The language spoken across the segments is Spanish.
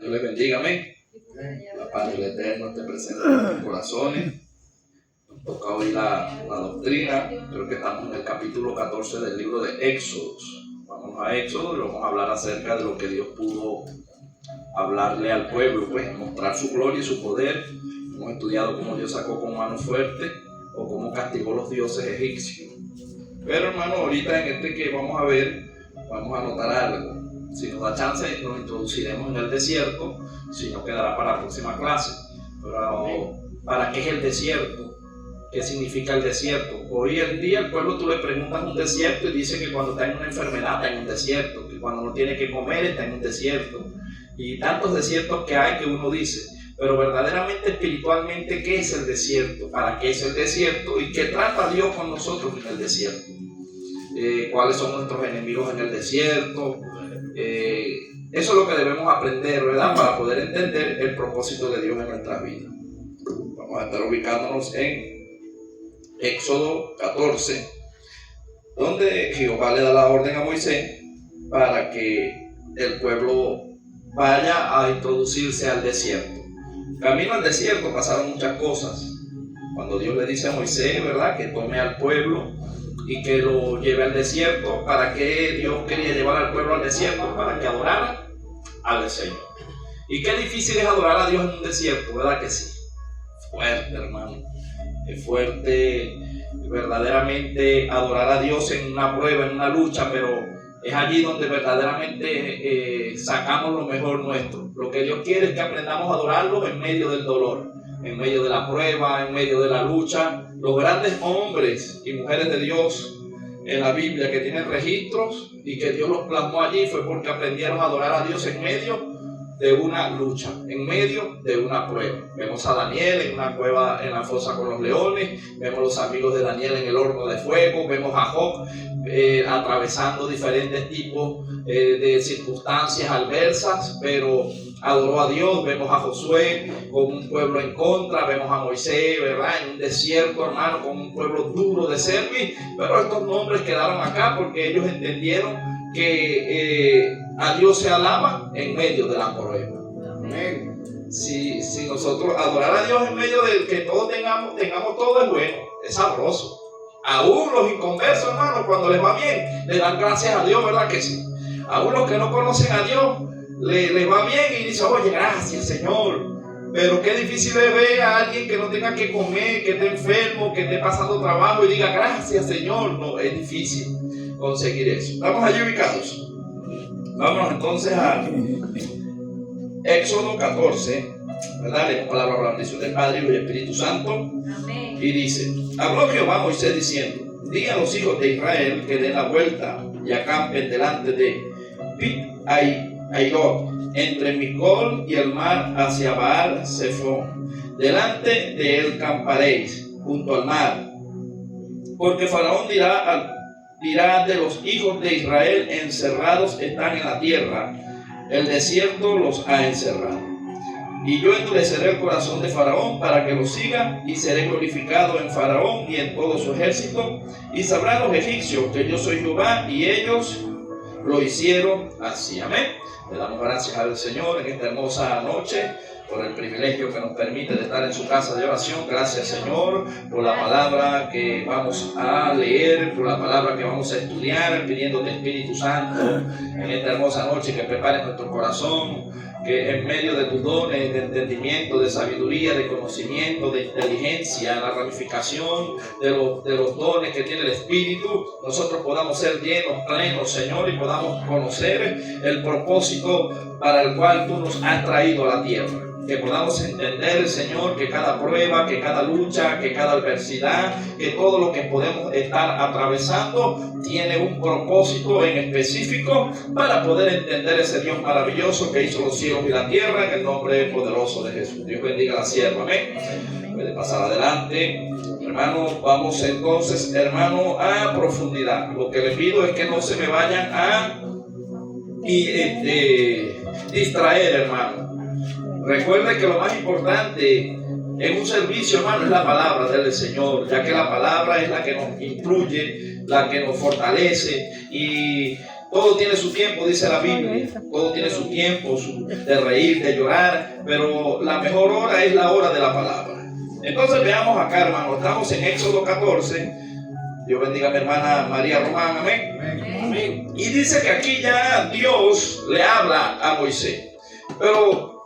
Dios les bendiga, amén. La paz del Eterno esté presente en nuestros corazones. Nos toca hoy la doctrina. Creo que estamos en el capítulo 14 del libro de Éxodos. Vamos a Éxodo y vamos a hablar acerca de lo que Dios pudo hablarle al pueblo, pues mostrar su gloria y su poder. Hemos estudiado cómo Dios sacó con mano fuerte o cómo castigó los dioses egipcios. Pero hermano, ahorita en este que vamos a ver, vamos a notar algo. Si nos da chance, nos introduciremos en el desierto, si no quedará para la próxima clase. Pero, ¿para qué es el desierto? ¿Qué significa el desierto? Hoy en día el pueblo tú le preguntas un desierto y dice que cuando está en una enfermedad está en un desierto, que cuando no tiene que comer está en un desierto. Y tantos desiertos que hay que uno dice. Pero verdaderamente, espiritualmente, ¿qué es el desierto? ¿Para qué es el desierto? ¿Y qué trata Dios con nosotros en el desierto? ¿Cuáles son nuestros enemigos en el desierto? Eso es lo que debemos aprender, ¿verdad? Para poder entender el propósito de Dios en nuestra vida. Vamos a estar ubicándonos en Éxodo 14, donde Jehová le da la orden a Moisés para que el pueblo vaya a introducirse al desierto. Camino al desierto pasaron muchas cosas. Cuando Dios le dice a Moisés, ¿verdad?, que tome al pueblo y que lo lleve al desierto. ¿Para qué Dios quería llevar al pueblo al desierto? Para que adorara al Señor. Y qué difícil es adorar a Dios en un desierto, ¿verdad que sí? Fuerte, hermano. Es fuerte verdaderamente adorar a Dios en una prueba, en una lucha, pero es allí donde verdaderamente sacamos lo mejor nuestro. Lo que Dios quiere es que aprendamos a adorarlo en medio del dolor, en medio de la prueba, en medio de la lucha. Los grandes hombres y mujeres de Dios en la Biblia que tienen registros y que Dios los plasmó allí fue porque aprendieron a adorar a Dios en medio de una lucha, en medio de una prueba. Vemos a Daniel en una cueva en la fosa con los leones, vemos los amigos de Daniel en el horno de fuego, vemos a Job atravesando diferentes tipos de circunstancias adversas, pero adoró a Dios. Vemos a Josué con un pueblo en contra, vemos a Moisés, ¿verdad?, en un desierto, hermano, con un pueblo duro de servir, pero estos nombres quedaron acá porque ellos entendieron que a Dios se alaba en medio de la prueba. Amén. Si nosotros adorar a Dios en medio de que todos tengamos todo es bueno, es sabroso. Aún los inconversos, hermanos, cuando les va bien, le dan gracias a Dios, ¿verdad que sí? Aún los que no conocen a Dios, les va bien y dicen, oye, gracias, Señor. Pero qué difícil es ver a alguien que no tenga que comer, que esté enfermo, que esté pasando trabajo y diga, gracias, Señor. No, es difícil conseguir eso. Estamos allí ubicados. Vámonos entonces a Éxodo 14, ¿verdad? Leemos palabra por la bendición del Padre, Hijo y Espíritu Santo. Amén. Y dice, habló Jehová a Moisés diciendo, di a los hijos de Israel que den la vuelta y acampen delante de Pi-Hahiroth, entre Migdol y el mar hacia Baal-Zephón. Delante de él camparéis, junto al mar. Porque Faraón dirá de los hijos de Israel, encerrados están en la tierra, el desierto los ha encerrado. Y yo endureceré el corazón de Faraón para que lo siga, y seré glorificado en Faraón y en todo su ejército, y sabrán los egipcios que yo soy Jehová, y ellos lo hicieron así. Amén. Le damos gracias al Señor en esta hermosa noche por el privilegio que nos permite de estar en su casa de oración. Gracias, Señor, por la palabra que vamos a leer, por la palabra que vamos a estudiar, pidiéndote, Espíritu Santo, en esta hermosa noche que prepares nuestro corazón, que en medio de tus dones de entendimiento, de sabiduría, de conocimiento, de inteligencia, la ramificación de los dones que tiene el Espíritu, nosotros podamos ser llenos, plenos, Señor, y podamos conocer el propósito para el cual tú nos has traído a la tierra. Que podamos entender, Señor, que cada prueba, que cada lucha, que cada adversidad, que todo lo que podemos estar atravesando tiene un propósito en específico para poder entender ese Dios maravilloso que hizo los cielos y la tierra, en el nombre poderoso de Jesús. Dios bendiga a la sierva. Amén. Puede pasar adelante. Hermano, vamos entonces, hermano, a profundidad. Lo que les pido es que no se me vayan a distraer, hermano. Recuerde que lo más importante en un servicio, hermano, es la palabra del Señor, ya que la palabra es la que nos instruye, la que nos fortalece, y Todo tiene su tiempo, dice la Biblia. Todo tiene su tiempo de reír, de llorar, pero la mejor hora es la hora de la palabra. Entonces veamos acá, hermano. Estamos en Éxodo 14. Dios bendiga a mi hermana María Román. Amén. Amén. Y dice que aquí ya Dios le habla a Moisés. Pero,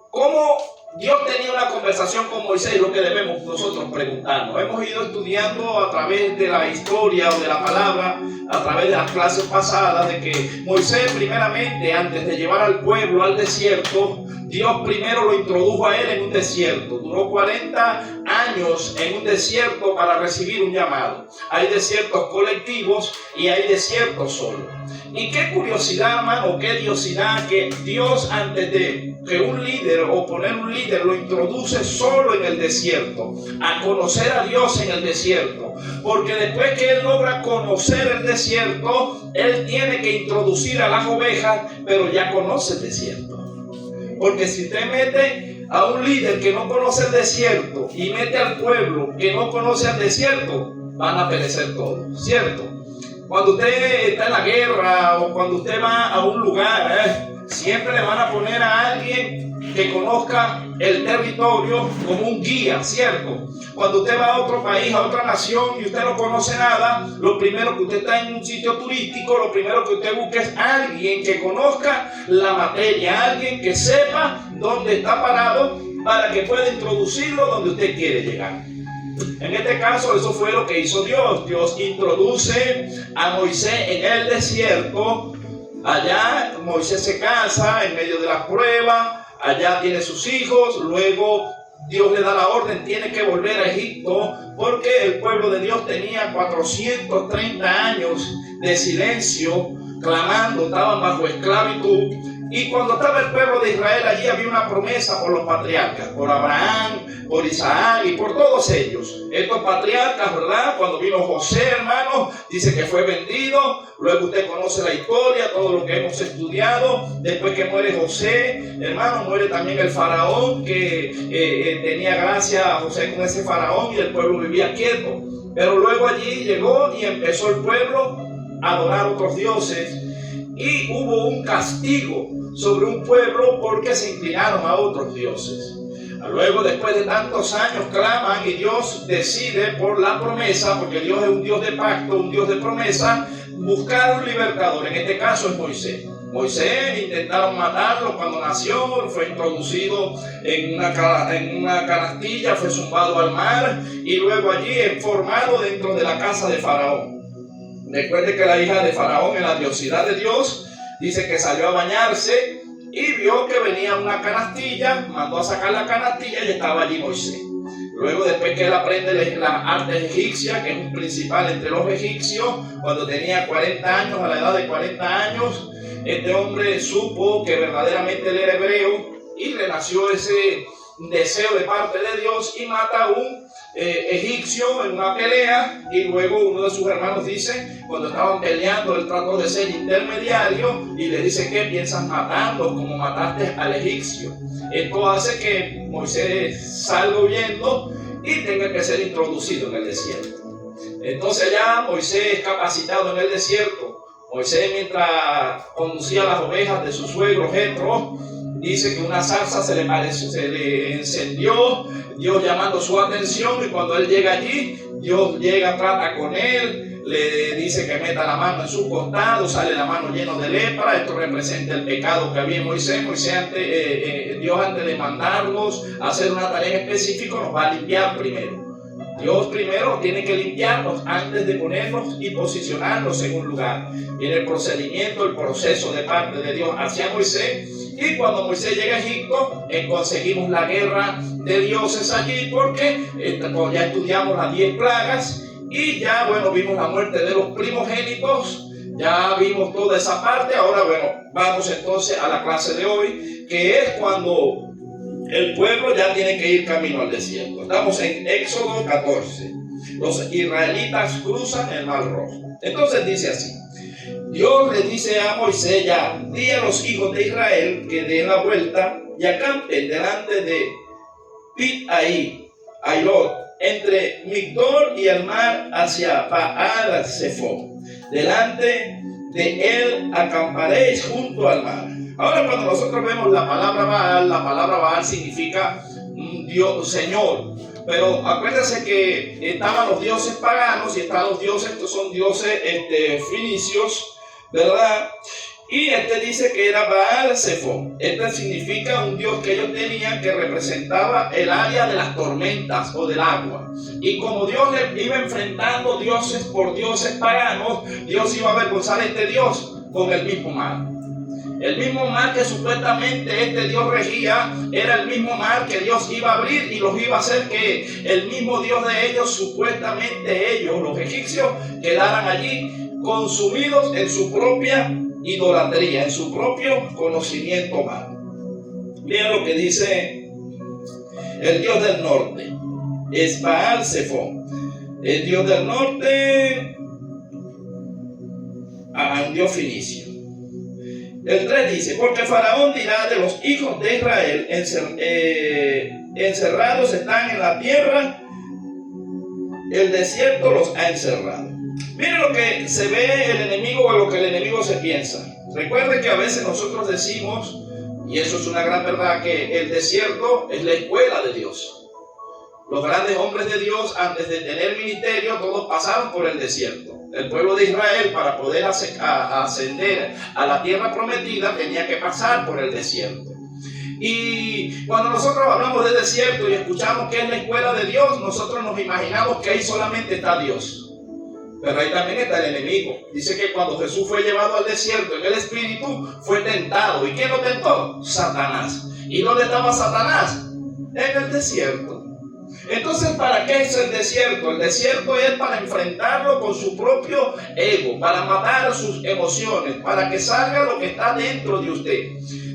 ¿cómo Dios tenía una conversación con Moisés? Lo que debemos nosotros preguntarnos. Hemos ido estudiando a través de la historia o de la palabra, a través de las clases pasadas, de que Moisés primeramente, antes de llevar al pueblo al desierto, Dios primero lo introdujo a él en un desierto. Duró 40 años en un desierto para recibir un llamado. Hay desiertos colectivos y hay desiertos solos. Y qué curiosidad, hermano, qué diosidad que Dios, antes de que un líder o poner un líder, lo introduce solo en el desierto, a conocer a Dios en el desierto. Porque después que él logra conocer el desierto, él tiene que introducir a las ovejas, pero ya conoce el desierto. Porque si usted mete a un líder que no conoce el desierto y mete al pueblo que no conoce el desierto, van a perecer todos, ¿cierto? Cuando usted está en la guerra o cuando usted va a un lugar, siempre le van a poner a alguien que conozca el territorio como un guía, ¿cierto? Cuando usted va a otro país, a otra nación y usted no conoce nada, lo primero que usted está en un sitio turístico, lo primero que usted busca es alguien que conozca la materia, alguien que sepa dónde está parado para que pueda introducirlo donde usted quiere llegar. En este caso, eso fue lo que hizo Dios. Dios introduce a Moisés en el desierto. Allá Moisés se casa en medio de las pruebas. Allá tiene sus hijos. Luego Dios le da la orden, tiene que volver a Egipto, porque el pueblo de Dios tenía 430 años de silencio, clamando, estaban bajo esclavitud. Y cuando estaba el pueblo de Israel allí, había una promesa por los patriarcas, por Abraham, por Isaac y por todos ellos. Estos patriarcas, ¿verdad? Cuando vino José, hermano, dice que fue vendido. Luego usted conoce la historia, todo lo que hemos estudiado. Después que muere José, hermano, muere también el faraón, que tenía gracia a José con ese faraón y el pueblo vivía quieto. Pero luego allí llegó y empezó el pueblo a adorar otros dioses. Y hubo un castigo sobre un pueblo porque se inclinaron a otros dioses. Luego, después de tantos años, claman y Dios decide por la promesa, porque Dios es un Dios de pacto, un Dios de promesa, buscar un libertador. En este caso es Moisés. Moisés intentaron matarlo cuando nació, fue introducido en una canastilla, fue zumbado al mar y luego allí formado dentro de la casa de Faraón. Recuerde que la hija de Faraón, en la diosidad de Dios, dice que salió a bañarse y vio que venía una canastilla, mandó a sacar la canastilla y estaba allí Moisés. Luego, después que él aprende las artes egipcias, que es un principal entre los egipcios, cuando tenía 40 años, a la edad de 40 años, este hombre supo que verdaderamente él era hebreo y le nació ese deseo de parte de Dios y mata a un egipcio en una pelea. Y luego uno de sus hermanos dice, cuando estaban peleando, él trató de ser intermediario y le dice: ¿qué piensas matarlo como mataste al egipcio? Esto hace que Moisés salga huyendo y tenga que ser introducido en el desierto. Entonces ya Moisés es capacitado en el desierto. Moisés, mientras conducía las ovejas de su suegro Jetro, dice que una zarza se le encendió, Dios llamando su atención, y cuando él llega allí, Dios llega, trata con él, le dice que meta la mano en su costado, sale la mano llena de lepra. Esto representa el pecado que había en Moisés. Dios, antes de mandarnos a hacer una tarea específica, nos va a limpiar primero. Dios primero tiene que limpiarnos antes de ponernos y posicionarnos en un lugar. Viene el procedimiento, el proceso de parte de Dios hacia Moisés. Y cuando Moisés llega a Egipto, conseguimos la guerra de dioses allí, porque ya estudiamos las 10 plagas y ya, bueno, vimos la muerte de los primogénitos, ya vimos toda esa parte. Ahora, bueno, vamos entonces a la clase de hoy, que es cuando el pueblo ya tiene que ir camino al desierto. Estamos en Éxodo 14. Los israelitas cruzan el Mar Rojo. Entonces dice así: Dios le dice a Moisés: ya, di a los hijos de Israel que den la vuelta y acampen delante de Pi-Ahirot, entre Migdol y el mar, hacia Baal-Zephón, delante de él acamparéis junto al mar. Ahora, cuando nosotros vemos la palabra Baal significa Dios, Señor. Pero acuérdense que estaban los dioses paganos y están los dioses, estos son dioses fenicios, ¿verdad? Y dice que era Baal Zephón. Significa un dios que ellos tenían que representaba el área de las tormentas o del agua. Y como Dios le iba enfrentando dioses por dioses paganos, Dios iba a avergonzar a este dios con el mismo mar. El mismo mar que supuestamente este Dios regía era el mismo mar que Dios iba a abrir y los iba a hacer que el mismo Dios de ellos, supuestamente ellos, los egipcios, quedaran allí consumidos en su propia idolatría, en su propio conocimiento mal. Miren lo que dice el Dios del norte. Es Baal Zephón. El Dios del norte, un Dios fenicio. El 3 dice, porque Faraón dirá de los hijos de Israel, encerrados están en la tierra, el desierto los ha encerrado. Miren lo que se ve el enemigo o lo que el enemigo se piensa. Recuerden que a veces nosotros decimos, y eso es una gran verdad, que el desierto es la escuela de Dios. Los grandes hombres de Dios, antes de tener ministerio, todos pasaron por el desierto. El pueblo de Israel, para poder ascender a la tierra prometida, tenía que pasar por el desierto. Y cuando nosotros hablamos de desierto y escuchamos que es la escuela de Dios, nosotros nos imaginamos que ahí solamente está Dios. Pero ahí también está el enemigo. Dice que cuando Jesús fue llevado al desierto en el espíritu, fue tentado. ¿Y quién lo tentó? Satanás. ¿Y dónde estaba Satanás? En el desierto. Entonces, ¿para qué es el desierto? El desierto es para enfrentarlo con su propio ego, para matar sus emociones, para que salga lo que está dentro de usted.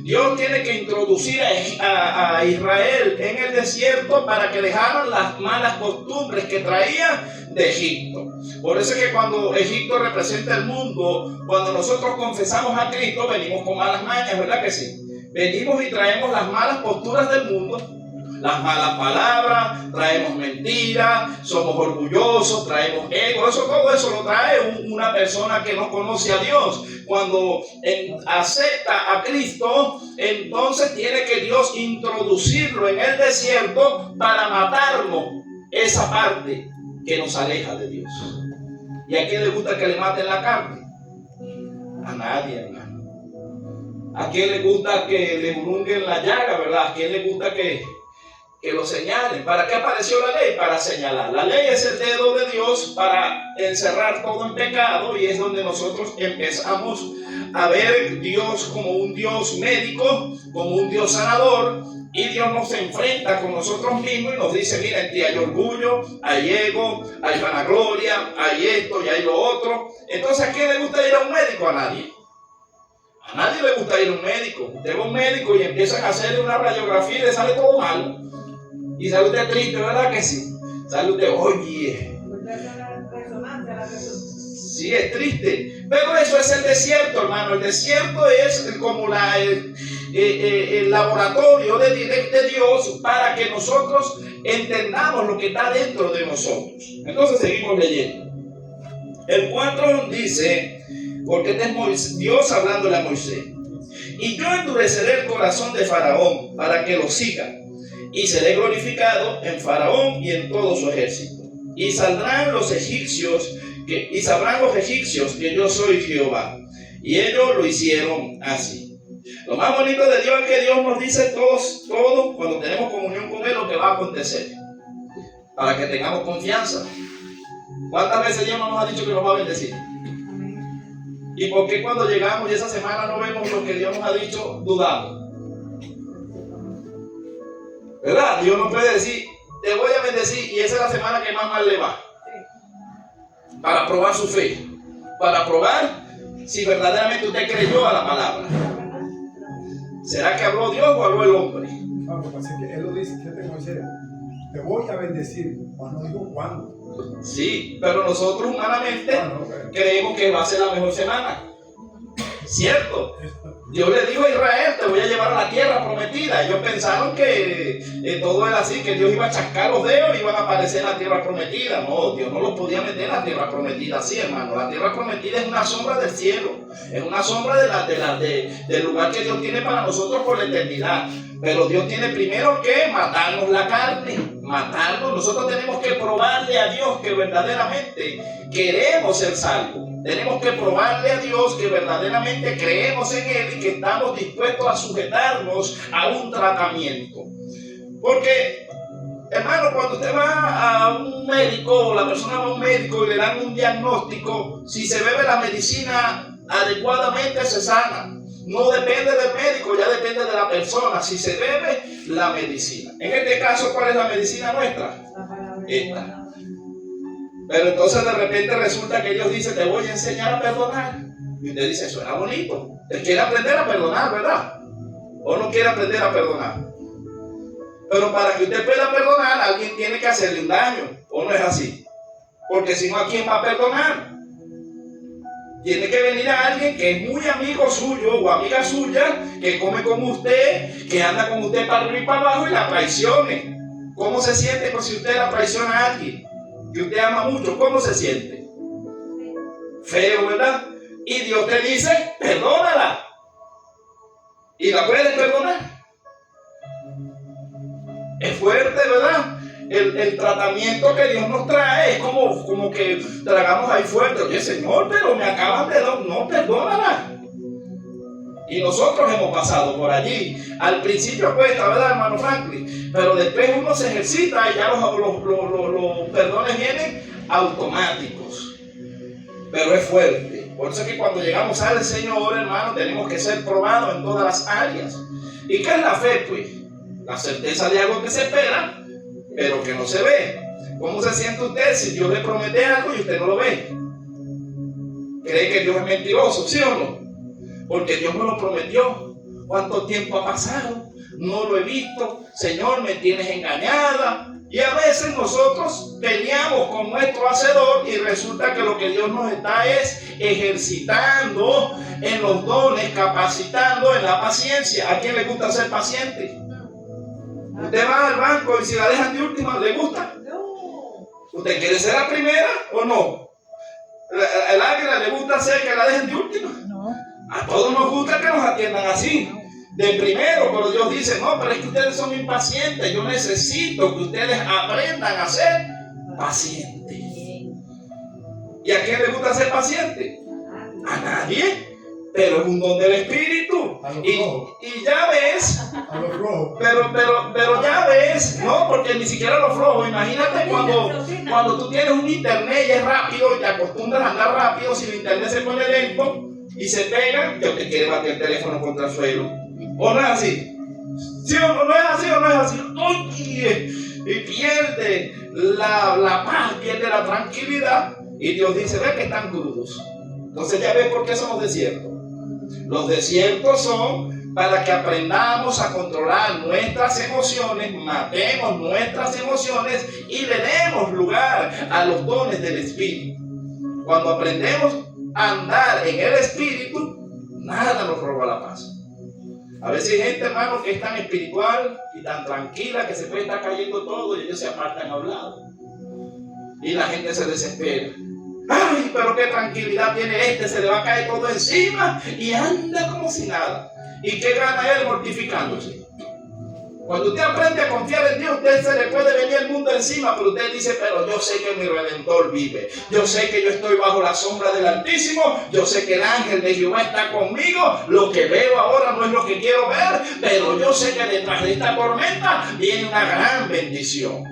Dios tiene que introducir a Israel en el desierto para que dejaran las malas costumbres que traían de Egipto. Por eso es que cuando Egipto representa el mundo, cuando nosotros confesamos a Cristo, venimos con malas mañas, ¿verdad que sí? Venimos y traemos las malas posturas del mundo. Las malas palabras, traemos mentiras, somos orgullosos, traemos ego, todo eso lo trae una persona que no conoce a Dios. Cuando acepta a Cristo, entonces tiene que Dios introducirlo en el desierto para matarnos esa parte que nos aleja de Dios. ¿Y a quién le gusta que le maten la carne? A nadie, hermano. ¿A quién le gusta que le hurguen la llaga, verdad? ¿A quién le gusta que lo señalen? ¿Para qué apareció la ley? Para señalar. La ley es el dedo de Dios para encerrar todo en pecado, y es donde nosotros empezamos a ver Dios como un Dios médico, como un Dios sanador, y Dios nos enfrenta con nosotros mismos y nos dice, mira, en ti hay orgullo, hay ego, hay vanagloria, hay esto y hay lo otro. Entonces, ¿a quién le gusta ir a un médico? A nadie. A nadie le gusta ir a un médico. Usted va a un médico y empiezan a hacerle una radiografía y le sale todo mal. Y sale usted triste, ¿verdad que sí? Sale usted, oye. Sí, es triste. Pero eso es el desierto, hermano. El desierto es como el laboratorio de Dios para que nosotros entendamos lo que está dentro de nosotros. Entonces seguimos leyendo. El 4 dice, porque este es Dios hablándole a Moisés. Y yo endureceré el corazón de Faraón para que lo siga, y seré glorificado en Faraón y en todo su ejército. Y sabrán los egipcios que yo soy Jehová. Y ellos lo hicieron así. Lo más bonito de Dios es que Dios nos dice todo cuando tenemos comunión con Él lo que va a acontecer, para que tengamos confianza. ¿Cuántas veces Dios no nos ha dicho que nos va a bendecir? ¿Y por qué cuando llegamos y esa semana no vemos lo que Dios nos ha dicho, dudamos? ¿Verdad? Dios nos puede decir, te voy a bendecir, y esa es la semana que más mal le va. Para probar su fe. Para probar si verdaderamente usted creyó a la palabra. ¿Será que habló Dios o habló el hombre? No, lo que pasa es que Él lo dice, te voy a bendecir. No dijo cuándo. Sí, pero nosotros humanamente creemos que va a ser la mejor semana. ¿Cierto? Dios le dijo a Israel, te voy a llevar a la tierra prometida. Ellos pensaron que todo era así, que Dios iba a chascar los dedos y iban a aparecer en la tierra prometida. No, Dios no los podía meter en la tierra prometida así, hermano. La tierra prometida es una sombra del cielo. Es una sombra del lugar que Dios tiene para nosotros por la eternidad. Pero Dios tiene primero que matarnos la carne, matarnos. Nosotros tenemos que probarle a Dios que verdaderamente queremos ser salvos. Tenemos que probarle a Dios que verdaderamente creemos en Él y que estamos dispuestos a sujetarnos a un tratamiento. Porque, hermano, cuando usted va a un médico, o la persona va a un médico y le dan un diagnóstico, si se bebe la medicina adecuadamente se sana. No depende del médico, ya depende de la persona, si se bebe la medicina. En este caso, ¿cuál es la medicina nuestra? Esta. Pero entonces de repente resulta que Dios dice, te voy a enseñar a perdonar. Y usted dice, suena bonito. Usted quiere aprender a perdonar, ¿verdad? ¿O no quiere aprender a perdonar? Pero para que usted pueda perdonar, alguien tiene que hacerle un daño. ¿O no es así? Porque si no, ¿a quién va a perdonar? Tiene que venir a alguien que es muy amigo suyo o amiga suya, que come con usted, que anda con usted para arriba y para abajo y la traicione. ¿Cómo se siente si usted la traiciona a alguien que usted ama mucho? ¿Cómo se siente? Feo, ¿verdad? Y Dios te dice, perdónala. ¿Y la puedes perdonar? Es fuerte, ¿verdad? El tratamiento que Dios nos trae es como que tragamos ahí fuerte. Oye, Señor, pero me acabas de dar, no, perdónala. Y nosotros hemos pasado por allí. Al principio cuesta, ¿verdad, hermano Franklin? Pero después uno se ejercita y ya los perdones vienen automáticos. Pero es fuerte. Por eso es que cuando llegamos al Señor, hermano, tenemos que ser probados en todas las áreas. ¿Y qué es la fe, pues? La certeza de algo que se espera, pero que no se ve. ¿Cómo se siente usted si Dios le promete algo y usted no lo ve? ¿Cree que Dios es mentiroso, sí o no? Porque Dios me lo prometió. ¿Cuánto tiempo ha pasado? No lo he visto. Señor, me tienes engañada. Y a veces nosotros peleamos con nuestro hacedor y resulta que lo que Dios nos está es ejercitando en los dones, capacitando en la paciencia. ¿A quién le gusta ser paciente? Usted va al banco y si la dejan de última, ¿le gusta? ¿Usted quiere ser la primera o no? ¿El águila le gusta hacer que la dejen de última? No. A todos nos gusta que nos atiendan así, de primero, pero Dios dice, no, pero es que ustedes son impacientes, yo necesito que ustedes aprendan a ser pacientes. ¿Y a quién le gusta ser paciente? A nadie. Pero es un don del Espíritu. Y ya ves, pero ya ves, no, porque ni siquiera los flojos. Imagínate cuando tú tienes un internet y es rápido y te acostumbras a andar rápido, si el internet se pone lento y se pega, Dios te quiere bater el teléfono contra el suelo. ¿O no es así? ¿Sí o no? ¿No es así o no es así? Oye, y pierde la paz, pierde la tranquilidad. Y Dios dice, ve que están crudos. Entonces ya ves por qué somos desiertos. Los desiertos son para que aprendamos a controlar nuestras emociones, matemos nuestras emociones y le demos lugar a los dones del Espíritu. Cuando aprendemos a andar en el Espíritu, nada nos roba la paz. A veces hay gente, hermano, que es tan espiritual y tan tranquila que se puede estar cayendo todo y ellos se apartan a un lado. Y la gente se desespera. Ay, pero qué tranquilidad tiene este, se le va a caer todo encima y anda como si nada. ¿Y qué gana él mortificándose? Cuando usted aprende a confiar en Dios, usted se le puede venir el mundo encima, pero usted dice, pero yo sé que mi Redentor vive. Yo sé que yo estoy bajo la sombra del Altísimo. Yo sé que el ángel de Jehová está conmigo. Lo que veo ahora no es lo que quiero ver, pero yo sé que detrás de esta tormenta viene una gran bendición.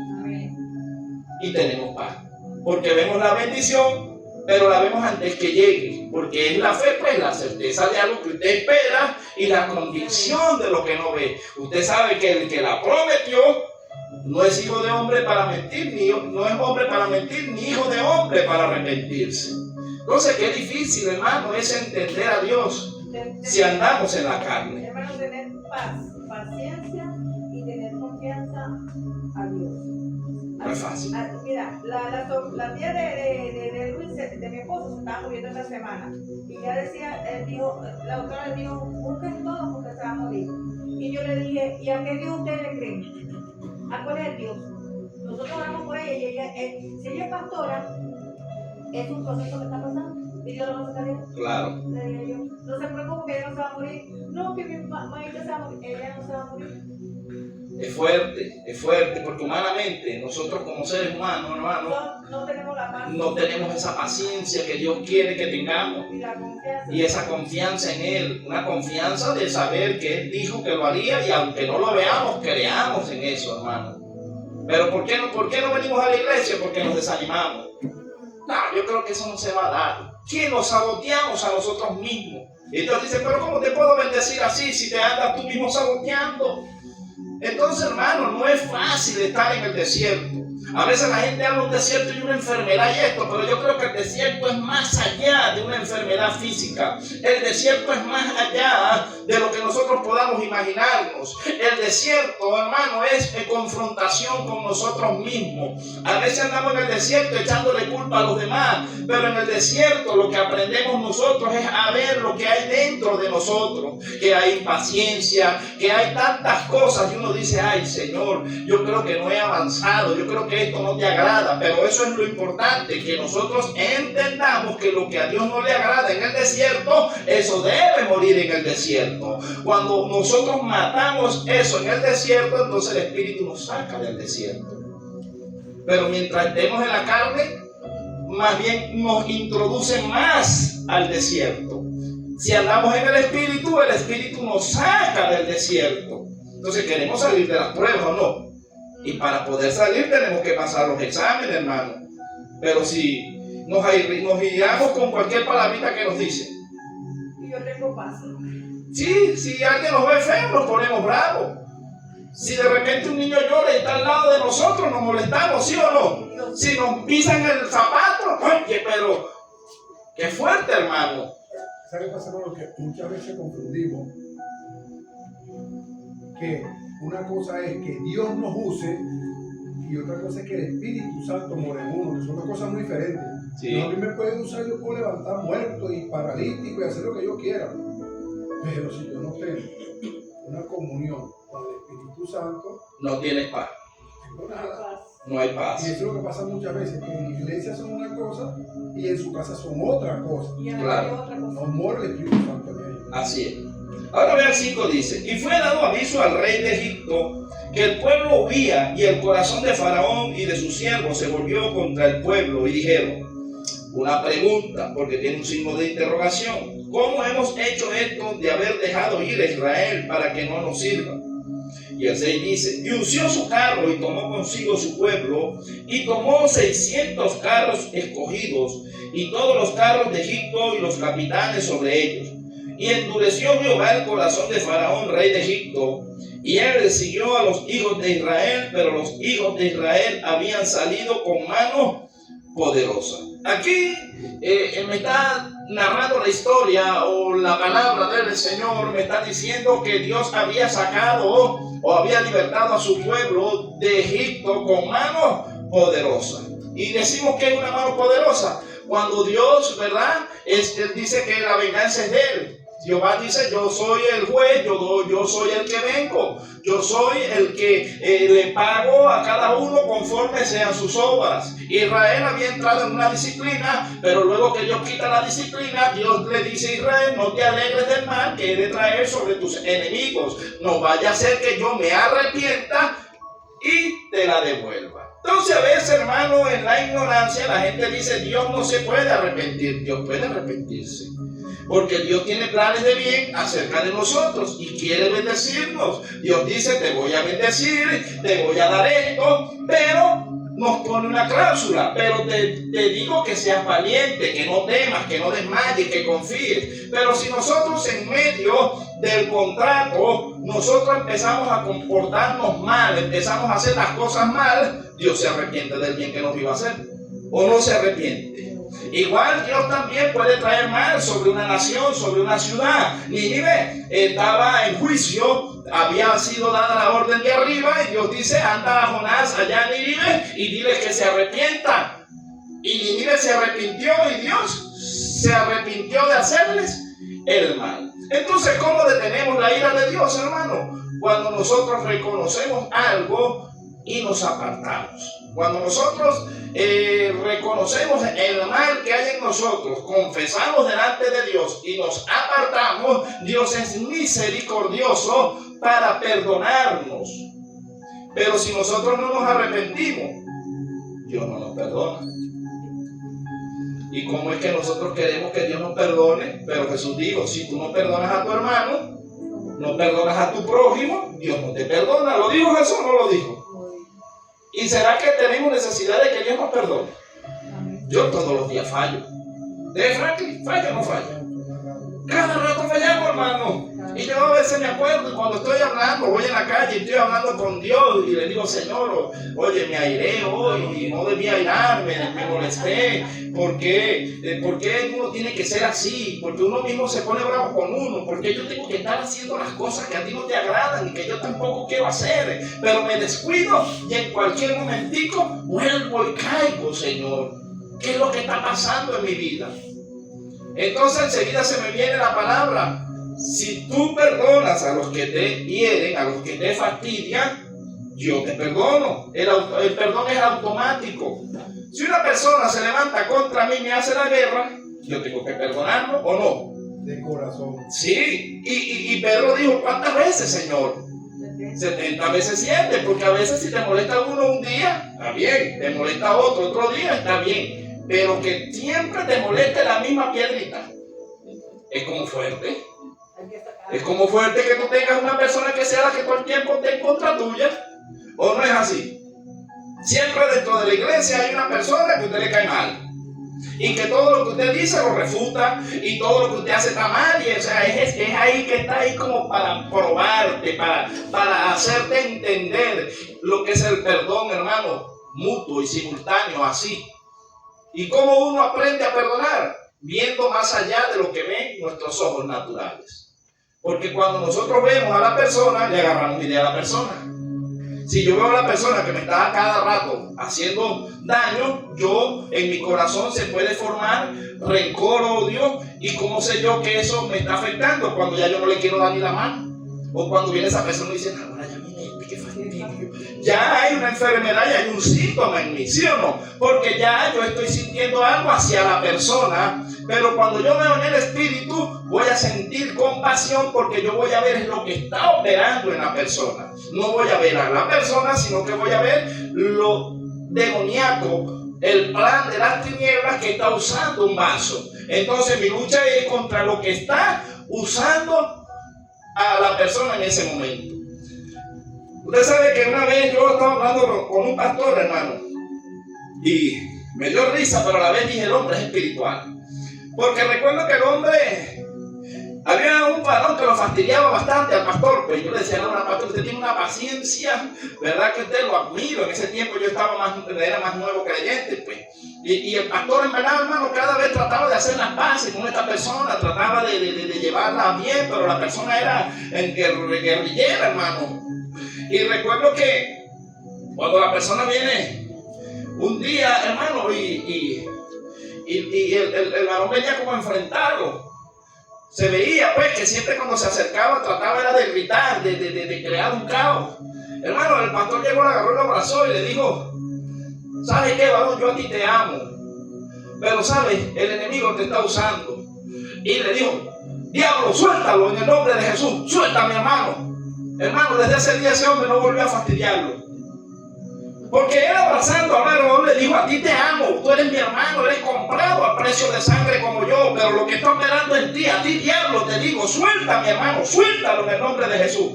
Y tenemos paz. Porque vemos la bendición, pero la vemos antes que llegue. Porque es la fe, pues, la certeza de algo que usted espera y la convicción de lo que no ve. Usted sabe que el que la prometió no es hijo de hombre para mentir, no es hombre para mentir, ni hijo de hombre para arrepentirse. Entonces, qué difícil, hermano, es entender a Dios si andamos en la carne. Hermano, tener paz, paciencia y tener confianza a Dios. No es fácil. Mira, la tía de Luis, de mi esposo, se estaba muriendo esta semana. Y ya decía, la doctora le dijo, busquen todo porque se va a morir. Y yo le dije, ¿y a qué Dios ustedes le creen? ¿A cuál es el Dios? Nosotros oramos por ella y ella, si ella es pastora, es un proceso que está pasando. Y Dios no se sabía. Claro. Le dije yo, no se preocupe que ella no se va a morir. No, que mi mamita se va a morir. Ella no se va a morir. Es fuerte, porque humanamente nosotros como seres humanos, hermano, No tenemos la paz. no tenemos esa paciencia que Dios quiere que tengamos. Y la confianza. Y esa confianza en Él, una confianza de saber que Él dijo que lo haría y aunque no lo veamos, creamos en eso, hermano. Pero ¿por qué no venimos a la iglesia? Porque nos desanimamos. No, yo creo que eso no se va a dar. ¿Qué nos saboteamos a nosotros mismos? Y Dios dice, pero ¿cómo te puedo bendecir así si te andas tú mismo saboteando? Entonces, hermano, no es fácil estar en el desierto. A veces la gente habla de un desierto y una enfermedad y esto, pero yo creo que el desierto es más allá de una enfermedad física. El desierto es más allá de lo que nosotros podamos imaginarnos. El desierto, hermano, es confrontación con nosotros mismos. A veces andamos en el desierto echándole culpa a los demás, pero en el desierto lo que aprendemos nosotros es a ver lo que hay dentro de nosotros, que hay impaciencia, que hay tantas cosas y uno dice, ay Señor, yo creo que no he avanzado, yo creo que esto no te agrada, pero eso es lo importante, que nosotros entendamos que lo que a Dios no le agrada en el desierto, eso debe morir en el desierto. Cuando nosotros matamos eso en el desierto, entonces el Espíritu nos saca del desierto. Pero mientras estemos en la carne, más bien nos introduce más al desierto. Si andamos en el Espíritu nos saca del desierto. Entonces queremos salir de las pruebas o no. Y para poder salir tenemos que pasar los exámenes, hermano. Pero si nos guiamos con cualquier palabrita que nos dice. Y yo tengo paz. Sí, si alguien nos ve feo nos ponemos bravos. Si de repente un niño llora y está al lado de nosotros nos molestamos, ¿sí o no? Si nos pisan el zapato, oye, pero qué fuerte, hermano. ¿Sabe qué pasa, hermano? Que muchas veces confundimos que una cosa es que Dios nos use y otra cosa es que el Espíritu Santo more en uno, que son dos cosas muy diferentes. Sí. No, a mí me puede usar, yo puedo levantar muerto y paralítico y hacer lo que yo quiera, pero si yo no tengo una comunión con el Espíritu Santo, No tienes paz, no tengo nada. no hay Y paz. eso es lo que pasa muchas veces, que en la iglesia son una cosa y en su casa son otra cosa. Y en Claro. otra cosa. No mora el Espíritu Santo en ellos. Así es. Ahora vean 5 dice, y fue dado aviso al rey de Egipto que el pueblo huía y el corazón de Faraón y de sus siervos se volvió contra el pueblo y dijeron, una pregunta, porque tiene un signo de interrogación, ¿cómo hemos hecho esto de haber dejado ir a Israel para que no nos sirva? Y el 6 dice, y unció su carro y tomó consigo su pueblo y tomó 600 carros escogidos y todos los carros de Egipto y los capitanes sobre ellos. Y endureció Jehová el corazón de Faraón, rey de Egipto, y él siguió a los hijos de Israel, pero los hijos de Israel habían salido con mano poderosa. Aquí me está narrando la historia o la palabra del Señor, me está diciendo que Dios había sacado o había libertado a su pueblo de Egipto con mano poderosa. Y decimos que es una mano poderosa cuando Dios, ¿verdad? Él dice que la venganza es de él. Jehová dice, yo soy el juez, yo soy el que vengo, yo soy el que le pago a cada uno conforme sean sus obras. Israel había entrado en una disciplina, pero luego que Dios quita la disciplina, Dios le dice a Israel, no te alegres del mal que he de traer sobre tus enemigos, no vaya a ser que yo me arrepienta y te la devuelva. Entonces a veces, hermano, en la ignorancia la gente dice, Dios no se puede arrepentir. Dios puede arrepentirse, porque Dios tiene planes de bien acerca de nosotros y quiere bendecirnos. Dios dice, te voy a bendecir, te voy a dar esto, pero nos pone una cláusula, pero te digo que seas valiente, que no temas, que no desmayes, que confíes. Pero si nosotros en medio del contrato, nosotros empezamos a comportarnos mal, empezamos a hacer las cosas mal, Dios se arrepiente del bien que nos iba a hacer, o no se arrepiente. Igual Dios también puede traer mal sobre una nación, sobre una ciudad. Nínive estaba en juicio, había sido dada la orden de arriba y Dios dice, anda a Jonás allá en Nínive y dile que se arrepienta. Y Nínive se arrepintió y Dios se arrepintió de hacerles el mal. Entonces, ¿cómo detenemos la ira de Dios, hermano? Cuando nosotros reconocemos algo y nos apartamos. Cuando nosotros reconocemos el mal que hay en nosotros, confesamos delante de Dios y nos apartamos, Dios es misericordioso para perdonarnos. Pero si nosotros no nos arrepentimos, Dios no nos perdona. ¿Y cómo es que nosotros queremos que Dios nos perdone? Pero Jesús dijo, si tú no perdonas a tu hermano, no perdonas a tu prójimo, Dios no te perdona. ¿Lo dijo Jesús o no lo dijo? ¿Y será que tenemos necesidad de que Dios nos perdone? Yo todos los días fallo. ¿De Franklin? ¿Fallo o no fallo? Cada rato fallamos, hermano. Y yo a veces me acuerdo, y cuando estoy hablando, voy en la calle y estoy hablando con Dios y le digo, Señor, oye, me airé hoy y no debía airarme, me molesté. ¿Por qué? ¿Por qué uno tiene que ser así? Porque uno mismo se pone bravo con uno. Porque yo tengo que estar haciendo las cosas que a ti no te agradan y que yo tampoco quiero hacer. Pero me descuido y en cualquier momentico vuelvo y caigo, Señor. ¿Qué es lo que está pasando en mi vida? Entonces enseguida se me viene la palabra. Si tú perdonas a los que te hieren, a los que te fastidian, yo te perdono. El perdón es automático. Si una persona se levanta contra mí y me hace la guerra, yo tengo que perdonarlo o no. De corazón. Sí, y Pedro dijo, ¿cuántas veces, Señor? 70 veces 7, porque a veces si te molesta uno un día, está bien, te molesta otro día, está bien, pero que siempre te moleste la misma piedrita, es como fuerte. Es como fuerte que tú tengas una persona que sea la que todo el tiempo esté en contra tuya, ¿o no es así? Siempre dentro de la iglesia hay una persona que a usted le cae mal y que todo lo que usted dice lo refuta y todo lo que usted hace está mal, y o sea, es ahí que está ahí como para probarte, para hacerte entender lo que es el perdón, hermano, mutuo y simultáneo, así. ¿Y cómo uno aprende a perdonar? Viendo más allá de lo que ven nuestros ojos naturales. Porque cuando nosotros vemos a la persona, le agarramos idea a la persona. Si yo veo a la persona que me está a cada rato haciendo daño, yo en mi corazón se puede formar rencor, odio, y cómo sé yo que eso me está afectando cuando ya yo no le quiero dar ni la mano. O cuando viene esa persona y dice, ahora ya viene este, qué fastidio. Ya hay una enfermedad y hay un síntoma en mí, ¿sí o no? Porque ya yo estoy sintiendo algo hacia la persona, pero cuando yo veo en el espíritu, voy a sentir compasión porque yo voy a ver lo que está operando en la persona. No voy a ver a la persona, sino que voy a ver lo demoníaco, el plan de las tinieblas que está usando un vaso. Entonces mi lucha es contra lo que está usando a la persona en ese momento. Usted sabe que una vez yo estaba hablando con un pastor, hermano, y me dio risa, pero a la vez dije, el hombre es espiritual. Porque recuerdo que el hombre, había un varón que lo fastidiaba bastante al pastor, pues yo le decía, no, pastor, usted tiene una paciencia, ¿verdad? Que usted lo admiro. En ese tiempo yo era más nuevo creyente, pues. Y el pastor, en verdad, hermano, cada vez trataba de hacer las paces con esta persona, trataba de llevarla bien, pero la persona era guerrillera, hermano. Y recuerdo que cuando la persona viene un día, hermano, y el varón venía como a enfrentarlo, se veía pues que siempre cuando se acercaba trataba era de gritar, de crear un caos. Hermano, el pastor llegó, le agarró y lo abrazó y le dijo, ¿sabes qué, varón? Yo a ti te amo, pero sabes, el enemigo te está usando. Y le dijo, diablo, suéltalo en el nombre de Jesús, suéltame, hermano. Hermano, desde ese día ese hombre no volvió a fastidiarlo. Porque él abrazando a varón le dijo, a ti te amo, tú eres mi hermano, eres comprado a precio de sangre como yo, pero lo que está operando en ti, a ti diablo, te digo, suéltame, hermano, suéltalo en el nombre de Jesús.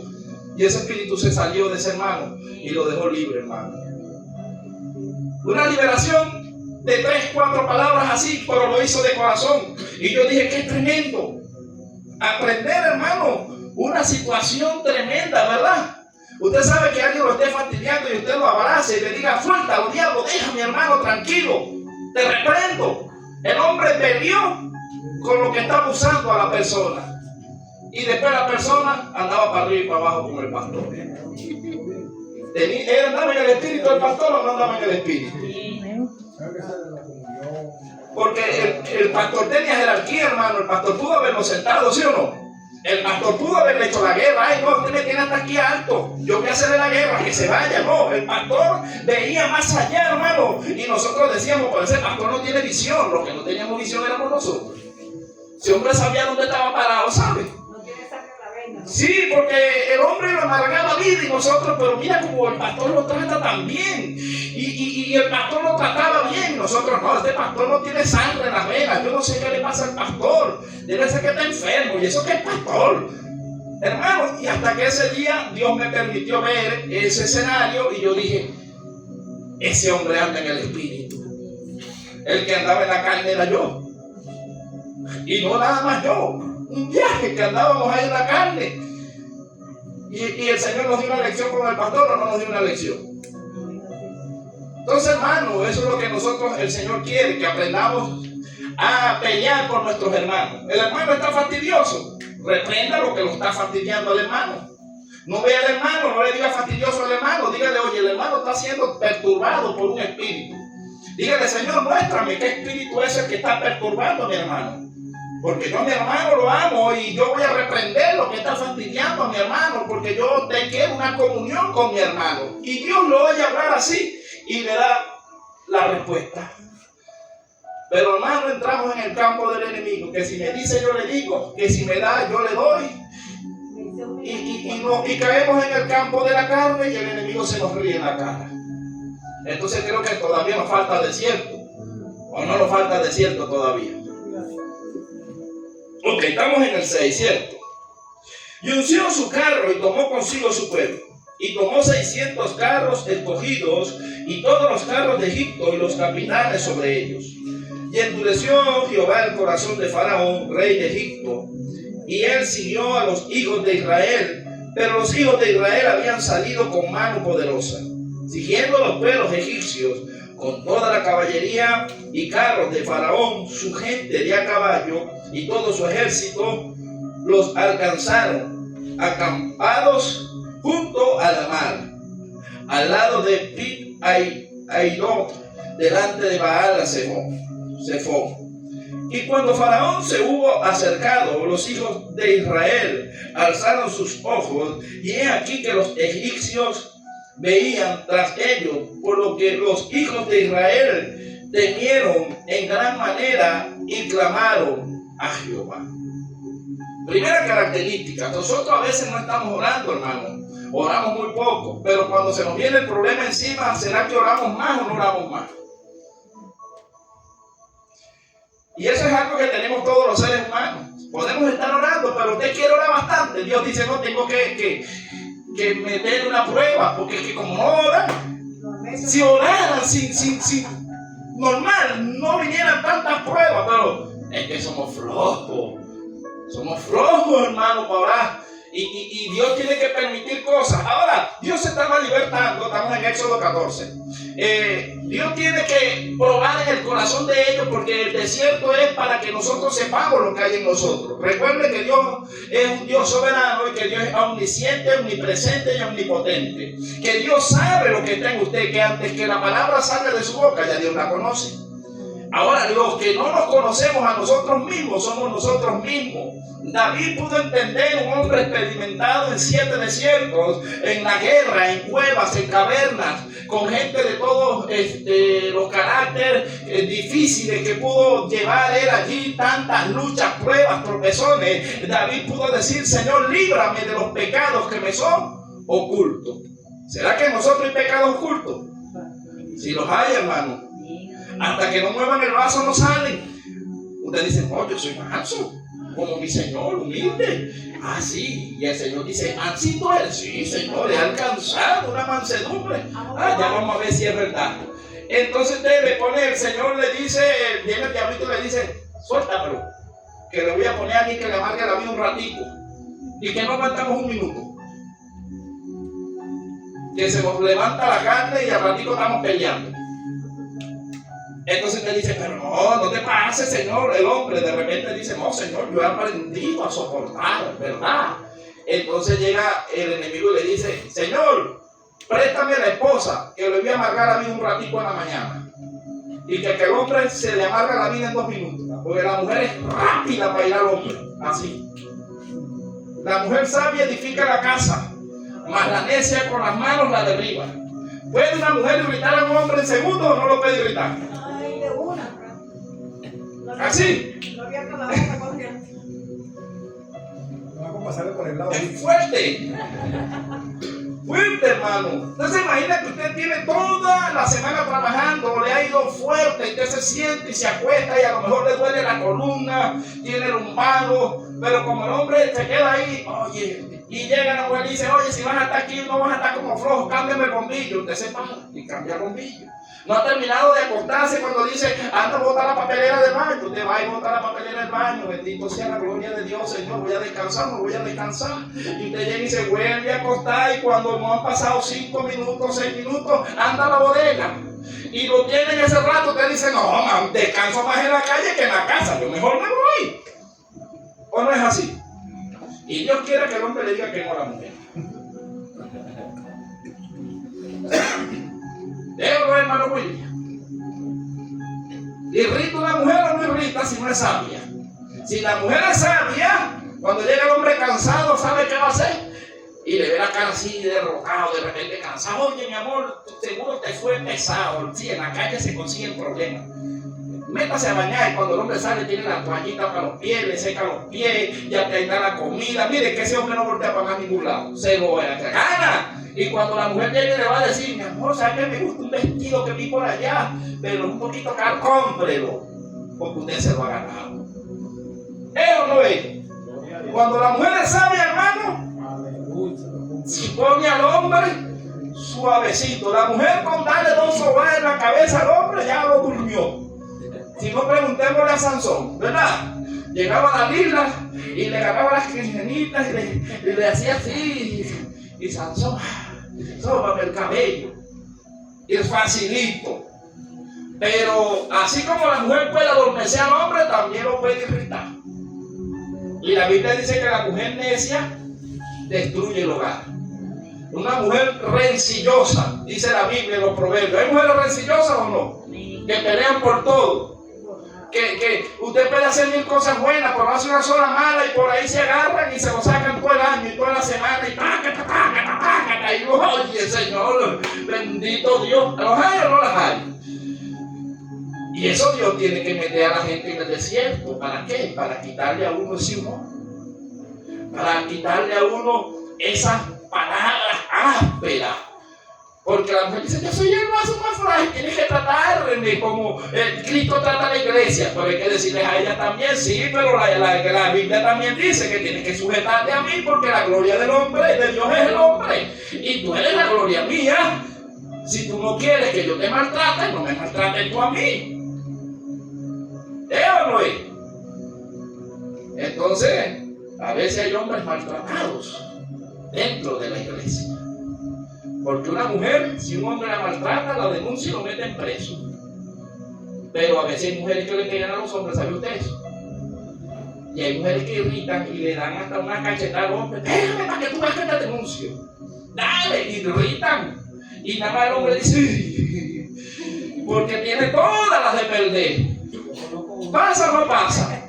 Y ese espíritu se salió de ese hermano y lo dejó libre, hermano. Una liberación de 3, 4 palabras así, pero lo hizo de corazón. Y yo dije, qué tremendo. Aprender, hermano, una situación tremenda, ¿verdad? Usted sabe que alguien lo esté fastidiando y usted lo abrace y le diga, suéltalo, diablo, déjame, hermano, tranquilo, te reprendo. El hombre peleó con lo que está abusando a la persona. Y después la persona andaba para arriba y para abajo como el pastor. ¿Él andaba en el espíritu del pastor o no andaba en el espíritu? Porque el pastor tenía jerarquía, hermano. El pastor pudo haberlo sentado, ¿sí o no? El pastor pudo haberle hecho la guerra. Ay, no, usted me tiene hasta aquí alto. Yo voy a hacerle la guerra, que se vaya. No, el pastor veía más allá, hermano. Y nosotros decíamos, pues ese pastor no tiene visión. Los que no teníamos visión éramos nosotros. Ese hombre sabía dónde estaba parado, ¿sabe? No tiene sangre en la vena, ¿no? Sí, porque el hombre lo amargaba la vida y nosotros, pero mira como el pastor lo trata tan bien. Y el pastor lo trataba bien. Nosotros no, este pastor no tiene sangre en las venas. Yo no sé qué le pasa al pastor. Debe ser que está enfermo. Y eso que es pastor. Hermano, y hasta que ese día Dios me permitió ver ese escenario y yo dije, ese hombre anda en el espíritu. El que andaba en la carne era yo. Y no nada más yo. Un viaje que andábamos ahí en la carne. Y el Señor nos dio una lección con el pastor o no nos dio una lección. Entonces, hermano, eso es lo que nosotros, el Señor quiere, que aprendamos a pelear por nuestros hermanos. El hermano está fastidioso. Reprenda lo que lo está fastidiando al hermano. No vea al hermano, no le diga fastidioso al hermano. Dígale, oye, el hermano está siendo perturbado por un espíritu. Dígale, Señor, muéstrame qué espíritu es el que está perturbando a mi hermano. Porque yo a mi hermano lo amo y yo voy a reprender lo que está fastidiando a mi hermano, porque yo te quiero una comunión con mi hermano. Y Dios lo oye hablar así y le da la respuesta. Pero hermano, entramos en el campo del enemigo, que si me dice yo le digo, que si me da yo le doy. Y caemos en el campo de la carne y el enemigo se nos ríe en la cara. Entonces creo que todavía nos falta desierto. O no nos falta desierto todavía. Ok, estamos en el 6, ¿cierto? Y unció su carro y tomó consigo su pueblo. Y tomó 600 carros escogidos y todos los carros de Egipto y los capitanes sobre ellos. Y endureció Jehová el corazón de Faraón, rey de Egipto, y él siguió a los hijos de Israel, pero los hijos de Israel habían salido con mano poderosa, siguiendo los pueblos egipcios, con toda la caballería y carros de Faraón, su gente de a caballo y todo su ejército, los alcanzaron, acampados junto a la mar, al lado de Pit-Airot, delante de Baal-Zephón. Y cuando Faraón se hubo acercado, los hijos de Israel alzaron sus ojos, y he aquí que los egipcios veían tras ellos, por lo que los hijos de Israel temieron en gran manera y clamaron a Jehová. Primera característica, nosotros a veces no estamos orando, hermano, oramos muy poco, pero cuando se nos viene el problema encima, ¿será que oramos más o no oramos más? Y eso es algo que tenemos todos los seres humanos. Podemos estar orando, pero usted quiere orar bastante. Dios dice, no, tengo que meterle una prueba, porque es que como no oran, si oraran sin normal, no vinieran tantas pruebas, pero es que somos flojos, hermano, para orar. Y Dios tiene que permitir cosas. Ahora, Dios se estaba libertando, estamos en Éxodo 14. Dios tiene que probar en el corazón de ellos, porque el desierto es para que nosotros sepamos lo que hay en nosotros. Recuerde que Dios es un Dios soberano y que Dios es omnisciente, omnipresente y omnipotente. Que Dios sabe lo que está en usted, que antes que la palabra salga de su boca ya Dios la conoce. Ahora, los que no nos conocemos a nosotros mismos somos nosotros mismos. David pudo entender, un hombre experimentado en 7 desiertos, en la guerra, en cuevas, en cavernas, con gente de todos los caracteres difíciles que pudo llevar él allí, tantas luchas, pruebas, tropezones. David pudo decir, Señor, líbrame de los pecados que me son ocultos. ¿Será que en nosotros hay pecados ocultos? Si los hay, hermano. Hasta que no muevan el vaso no salen. Usted dice, no, yo soy manso, como mi Señor, humilde. Ah, sí. Y el Señor dice, ¿mansito eres? Sí, Señor, he alcanzado una mansedumbre. Ah, ya vamos a ver si es verdad. Entonces usted le pone, el Señor le dice, viene el diablito y le dice, suéltamelo, que le voy a poner aquí que le amargue la vida un ratito. Y que no aguantamos un minuto. Que se nos levanta la carne y al ratito estamos peleando. Entonces te dice, pero no te pases, Señor. El hombre de repente dice, no, Señor, yo he aprendido a soportar, ¿verdad? Entonces llega el enemigo y le dice, Señor, préstame a la esposa, que le voy a amargar la vida un ratito en la mañana. Y que el hombre se le amarga la vida en 2 minutos, porque la mujer es rápida para ir al hombre, así. La mujer sabia edifica la casa, mas la necia con las manos la derriba. ¿Puede una mujer irritar a un hombre en segundo o no lo puede irritar? Ay, de una. ¿Así? No había cada una corriendo. Vamos a pasarle por el lado. Es fuerte. Fuerte, hermano. Usted se imagina que usted tiene toda la semana trabajando, le ha ido fuerte, y usted se siente y se acuesta y a lo mejor le duele la columna, tiene lumbago, pero como el hombre se queda ahí, oye, y llega la mujer y dice, oye, si vas a estar aquí no vas a estar como flojo, cámbiame el bombillo. Usted se para y cambia el bombillo. No ha terminado de acostarse cuando dice, anda a botar la papelera del baño. Usted va y bota la papelera del baño. Bendito sea la gloria de Dios, Señor. Voy a descansar, no voy a descansar. Y usted llega y se vuelve a acostar. Y cuando no han pasado 5 minutos, 6 minutos, anda a la bodega. Y lo tiene en ese rato. Usted dice, no, man, descanso más en la calle que en la casa. Yo mejor me voy. ¿O no es así? Y Dios quiere que el hombre le diga que no a la mujer. ¿Pero hermano William? ¿Irrita una mujer o no irrita si no es sabia? Si la mujer es sabia, cuando llega el hombre cansado, ¿sabe qué va a hacer? Y le ve la cara así derrotado, de repente cansado. Oye, mi amor, seguro te fue pesado. Sí, en la calle se consiguen problemas. Métase a bañar y cuando el hombre sale tiene la toallita para los pies, le seca los pies, ya te da la comida. Mire que ese hombre no voltea para más ningún lado. Se lo gana. Y cuando la mujer llegue le va a decir, mi amor, ¿sabes que me gusta un vestido que vi por allá? Pero un poquito caro, cómprelo. Porque usted se lo ha ganado. ¿Es o no es? Cuando la mujer es sabia, hermano, si pone al hombre suavecito. La mujer con darle 2 sobadas en la cabeza al hombre ya lo durmió. Si no, preguntémosle a Sansón, ¿verdad? Llegaba a la isla y le agarraba las cristianitas y le hacía así. Y Sansón, sóbame el cabello. Y es facilito. Pero así como la mujer puede adormecer al hombre, también lo puede irritar. Y la Biblia dice que la mujer necia destruye el hogar. Una mujer rencillosa, dice la Biblia en los proverbios. ¿Hay mujeres rencillosas o no? Que pelean por todo. Que usted puede hacer 1000 cosas buenas, pero hace una sola mala y por ahí se agarran y se lo sacan todo el año y toda la semana y y oye, Señor, bendito Dios, ¿los hay o no las hay? Y eso Dios tiene que meter a la gente en el desierto. ¿Para qué? Para quitarle a uno ese humor, para quitarle a uno esas palabras ásperas. Porque la mujer dice, yo soy el vaso más frágil, tienes que tratarme como Cristo trata a la iglesia. Pero hay que decirles a ella también, sí, pero la Biblia también dice que tienes que sujetarte a mí porque la gloria del hombre, de Dios es el hombre. Y tú eres la gloria mía. Si tú no quieres que yo te maltrate, no me maltrates tú a mí. ¿Es o no es? Entonces, a veces hay hombres maltratados dentro de la iglesia. Porque una mujer, si un hombre la maltrata, la denuncia y lo meten preso. Pero a veces hay mujeres que le pegan a los hombres, ¿sabe usted eso? Y hay mujeres que irritan y le dan hasta una cachetada al hombre. Déjame para que tú veas que te denuncio. Dale, y irritan. Y nada más el hombre dice, porque tiene todas las de perder. ¿Pasa o no pasa?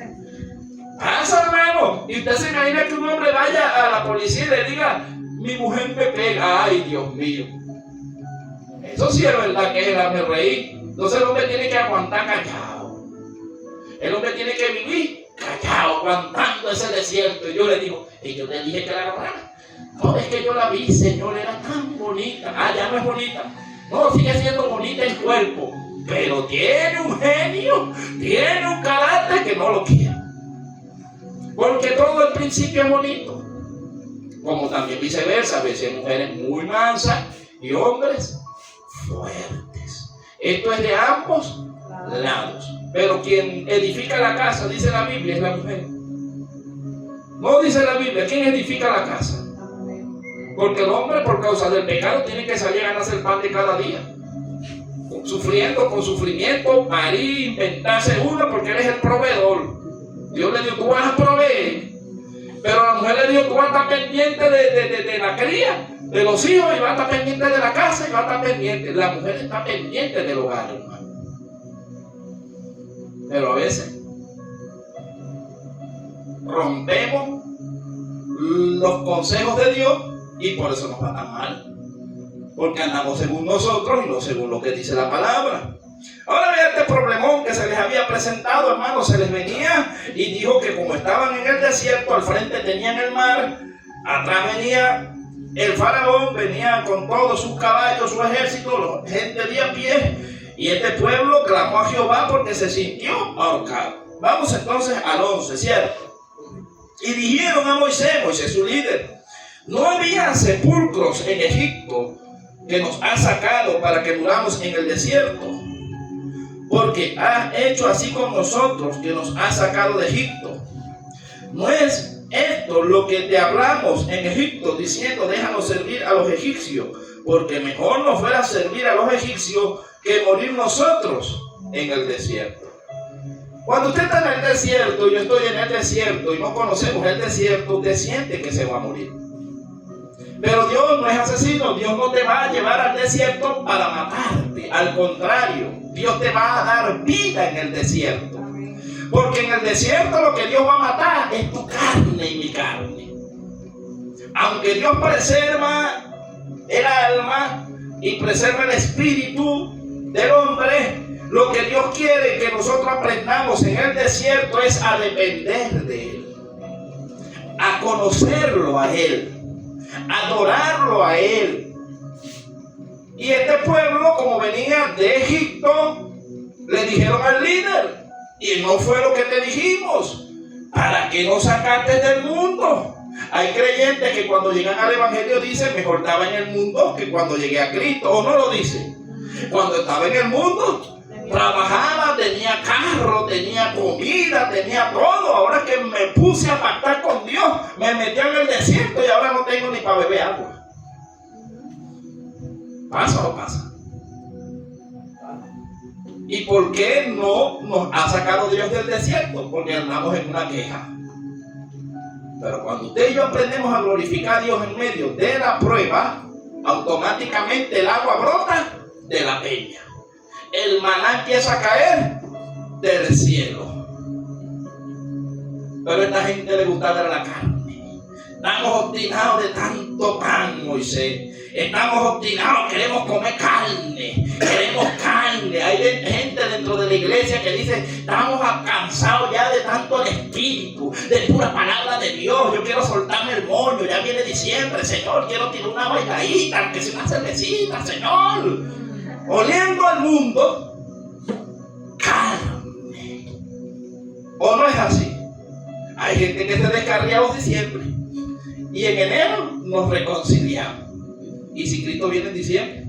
Pasa, hermano. Y usted se imagina que un hombre vaya a la policía y le diga, mi mujer me pega, ay Dios mío. Eso sí es verdad que es el hazme reír. Entonces el hombre tiene que aguantar callado. El hombre tiene que vivir callado, aguantando ese desierto. Y yo le digo, y yo le dije que la agarrara. No, es que yo la vi, Señor, era tan bonita. Ah, ya no es bonita. No, sigue siendo bonita el cuerpo. Pero tiene un genio, tiene un carácter que no lo quiere. Porque todo el principio es bonito. Como también viceversa, a veces hay mujeres muy mansas y hombres fuertes. Esto es de ambos lados. Pero quien edifica la casa, dice la Biblia, es la mujer. No dice la Biblia, ¿quién edifica la casa? Porque el hombre, por causa del pecado, tiene que salir a ganarse el pan de cada día. Sufriendo, con sufrimiento, parir, inventarse uno, porque él es el proveedor. Dios le dijo, tú vas a proveer. Pero la mujer le dijo, tú vas a estar pendiente de la cría, de los hijos, y vas a estar pendiente de la casa, y vas a estar pendiente. La mujer está pendiente del hogar, hermano. Pero a veces rompemos los consejos de Dios y por eso nos va tan mal. Porque andamos según nosotros y no según lo que dice la palabra. Ahora vean este problemón que se les había presentado, hermanos. Se les venía y dijo que como estaban en el desierto, al frente tenían el mar, atrás venía el faraón, venía con todos sus caballos, su ejército, gente de a pie, y este pueblo clamó a Jehová porque se sintió ahorcado. Vamos entonces al 11, ¿cierto? Y dijeron a Moisés su líder: no había sepulcros en Egipto que nos ha sacado para que muramos en el desierto, porque ha hecho así con nosotros, que nos ha sacado de Egipto. No es esto lo que te hablamos en Egipto, diciendo: déjanos servir a los egipcios, porque mejor nos fuera servir a los egipcios que morir nosotros en el desierto. Cuando usted está en el desierto, yo estoy en el desierto y no conocemos el desierto, usted siente que se va a morir. Pero Dios no es asesino. Dios no te va a llevar al desierto para matarte. Al contrario, Dios te va a dar vida en el desierto. Porque en el desierto lo que Dios va a matar es tu carne y mi carne. Aunque Dios preserva el alma y preserva el espíritu del hombre, lo que Dios quiere que nosotros aprendamos en el desierto es a depender de Él, a conocerlo a Él, adorarlo a Él. Y este pueblo, como venía de Egipto, le dijeron al líder: y no fue lo que te dijimos, ¿para qué nos sacaste del mundo? Hay creyentes que cuando llegan al evangelio dicen: mejor estaba en el mundo que cuando llegué a Cristo. ¿O no lo dicen? Cuando estaba en el mundo trabajaba, tenía carro, tenía comida, tenía todo. Ahora que me puse a pactar con Dios, me metí en el desierto y ahora no tengo ni para beber agua. ¿Pasa o no pasa? ¿Y por qué no nos ha sacado Dios del desierto? Porque andamos en una queja. Pero cuando usted y yo aprendemos a glorificar a Dios en medio de la prueba, automáticamente el agua brota de la peña. El maná empieza a caer del cielo. Pero a esta gente le gusta ver la carne. Estamos obstinados de tanto pan, Moisés. Estamos obstinados, queremos comer carne. Queremos carne. Hay gente dentro de la iglesia que dice: estamos cansados ya de tanto el espíritu, de pura palabra de Dios. Yo quiero soltarme el moño. Ya viene diciembre, Señor. Quiero tirar una bailadita, aunque sea una cervecita, Señor. Oliendo al mundo, carne. ¿O no es así? Hay gente que se descarría los diciembre y en enero nos reconciliamos. Y si Cristo viene en diciembre,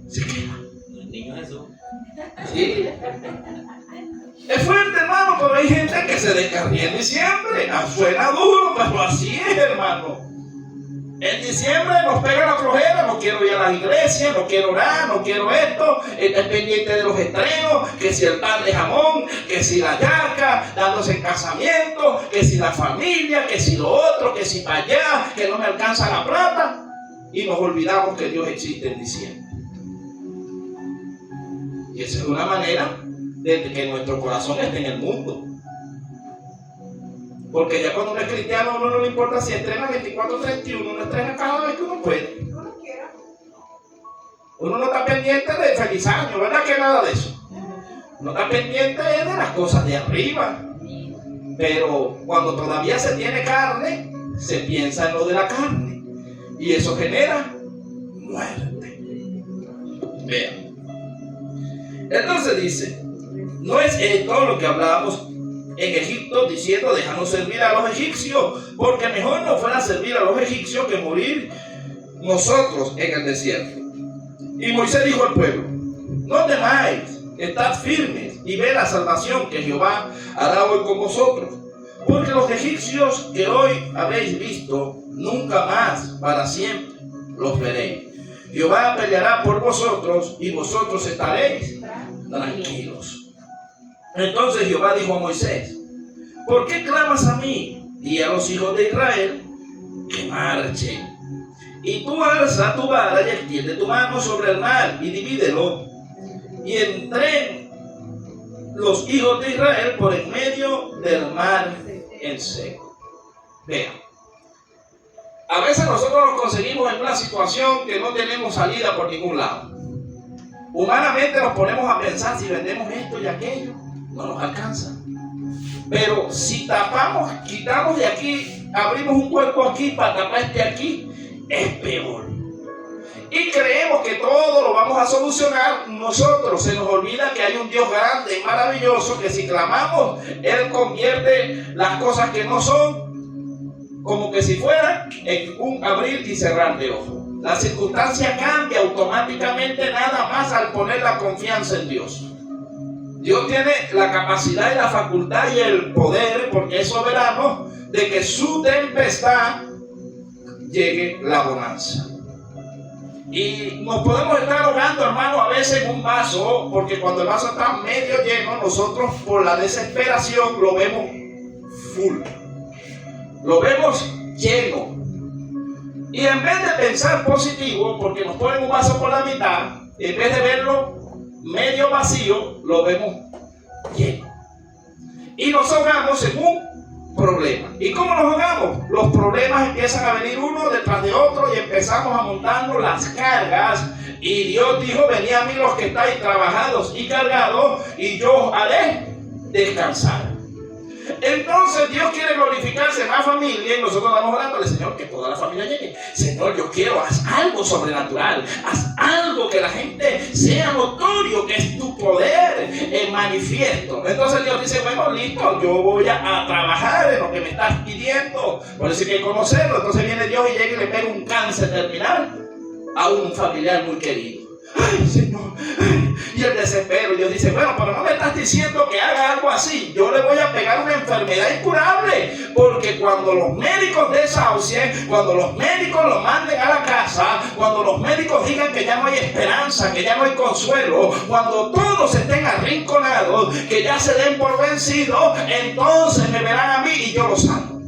se queda. El niño Jesús. Sí. Es fuerte, hermano, pero hay gente que se descarría en diciembre. Suena duro, pero así es, hermano. En diciembre nos pega la flojera, no quiero ir a la iglesia, no quiero orar, no quiero esto, está pendiente de los estrenos, que si el pan de jamón, que si la yaca, dándose en casamiento, que si la familia, que si lo otro, que si para allá, que no me alcanza la plata, y nos olvidamos que Dios existe en diciembre. Y esa es una manera de que nuestro corazón esté en el mundo. Porque ya cuando uno es cristiano, a uno no le importa si estrena 24-31, uno estrena cada vez que uno puede. Uno no está pendiente de feliz año, ¿verdad? Que nada de eso. Uno está pendiente de las cosas de arriba. Pero cuando todavía se tiene carne, se piensa en lo de la carne. Y eso genera muerte. Vean. Entonces dice: no es esto lo que hablábamos en Egipto, diciendo: déjanos servir a los egipcios, porque mejor nos fuera servir a los egipcios que morir nosotros en el desierto. Y Moisés dijo al pueblo: no temáis, estad firmes y ve la salvación que Jehová hará hoy con vosotros, porque los egipcios que hoy habéis visto, nunca más para siempre los veréis. Jehová peleará por vosotros y vosotros estaréis tranquilos. Entonces Jehová dijo a Moisés: ¿por qué clamas a mí y a los hijos de Israel que marchen? Y tú alza tu vara y extiende tu mano sobre el mar y divídelo, y entren los hijos de Israel por en medio del mar en seco. Vean, a veces nosotros nos conseguimos en una situación que no tenemos salida por ningún lado. Humanamente nos ponemos a pensar, si vendemos esto y aquello, no nos alcanza. Pero si tapamos, quitamos de aquí, abrimos un hueco aquí para tapar este aquí, es peor. Y creemos que todo lo vamos a solucionar nosotros. Se nos olvida que hay un Dios grande y maravilloso que si clamamos, Él convierte las cosas que no son como que si fuera en un abrir y cerrar de ojos. La circunstancia cambia automáticamente nada más al poner la confianza en Dios. Dios tiene la capacidad y la facultad y el poder, porque es soberano, de que su tempestad llegue la bonanza. Y nos podemos estar ahogando, hermano, a veces en un vaso, porque cuando el vaso está medio lleno, nosotros por la desesperación lo vemos full. Lo vemos lleno. Y en vez de pensar positivo, porque nos ponen un vaso por la mitad, en vez de verlo medio vacío, lo vemos lleno. Y nos ahogamos en un problema. ¿Y cómo nos ahogamos? Los problemas empiezan a venir uno detrás de otro y empezamos a montarnos las cargas. Y Dios dijo, venid a mí los que estáis trabajados y cargados, y yo os haré descansar. Entonces Dios quiere glorificarse en la familia y nosotros estamos orándole, Señor, que toda la familia llegue. Señor, yo quiero, haz algo sobrenatural, haz algo que la gente sea notorio, que es tu poder en manifiesto. Entonces Dios dice, bueno, listo, yo voy a trabajar en lo que me estás pidiendo. Por eso hay que conocerlo. Entonces viene Dios y llega y le pega un cáncer terminal a un familiar muy querido. Ay, Señor, ay. Y el desespero. Dios dice, bueno, pero no me estás diciendo que haga algo así. Yo le voy a pegar una enfermedad incurable. Porque cuando los médicos desahucien, cuando los médicos lo manden a la casa, cuando los médicos digan que ya no hay esperanza, que ya no hay consuelo, cuando todos estén arrinconados, que ya se den por vencidos, entonces me verán a mí y yo los sano.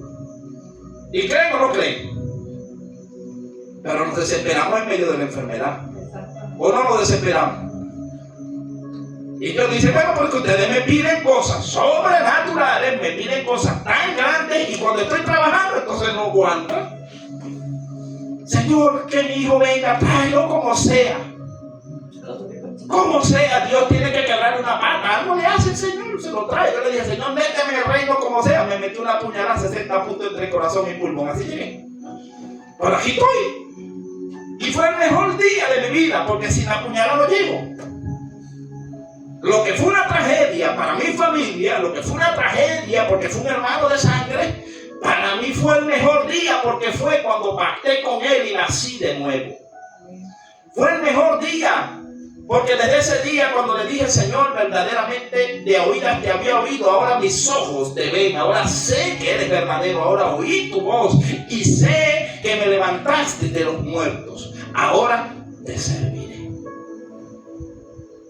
¿Y creen o no creen? Pero nos desesperamos en medio de la enfermedad. ¿O no nos desesperamos? Y Dios dice, bueno, porque ustedes me piden cosas sobrenaturales, me piden cosas tan grandes, y cuando estoy trabajando, entonces no aguantan. Señor, que mi hijo venga, tráelo como sea. Como sea, Dios tiene que quebrar una pata. Algo le hace el Señor, se lo trae. Yo le dije, Señor, méteme el reino como sea. Me metió una puñalada a 60 puntos entre corazón y pulmón. Así llegué. Pero aquí estoy. Y fue el mejor día de mi vida, porque sin la puñalada no llego. Lo que fue una tragedia para mi familia, lo que fue una tragedia porque fue un hermano de sangre, para mí fue el mejor día porque fue cuando pacté con él y nací de nuevo. Fue el mejor día, porque desde ese día cuando le dije, Señor, verdaderamente de oídas te había oído, ahora mis ojos te ven, ahora sé que eres verdadero, ahora oí tu voz y sé que me levantaste de los muertos, ahora te serviré.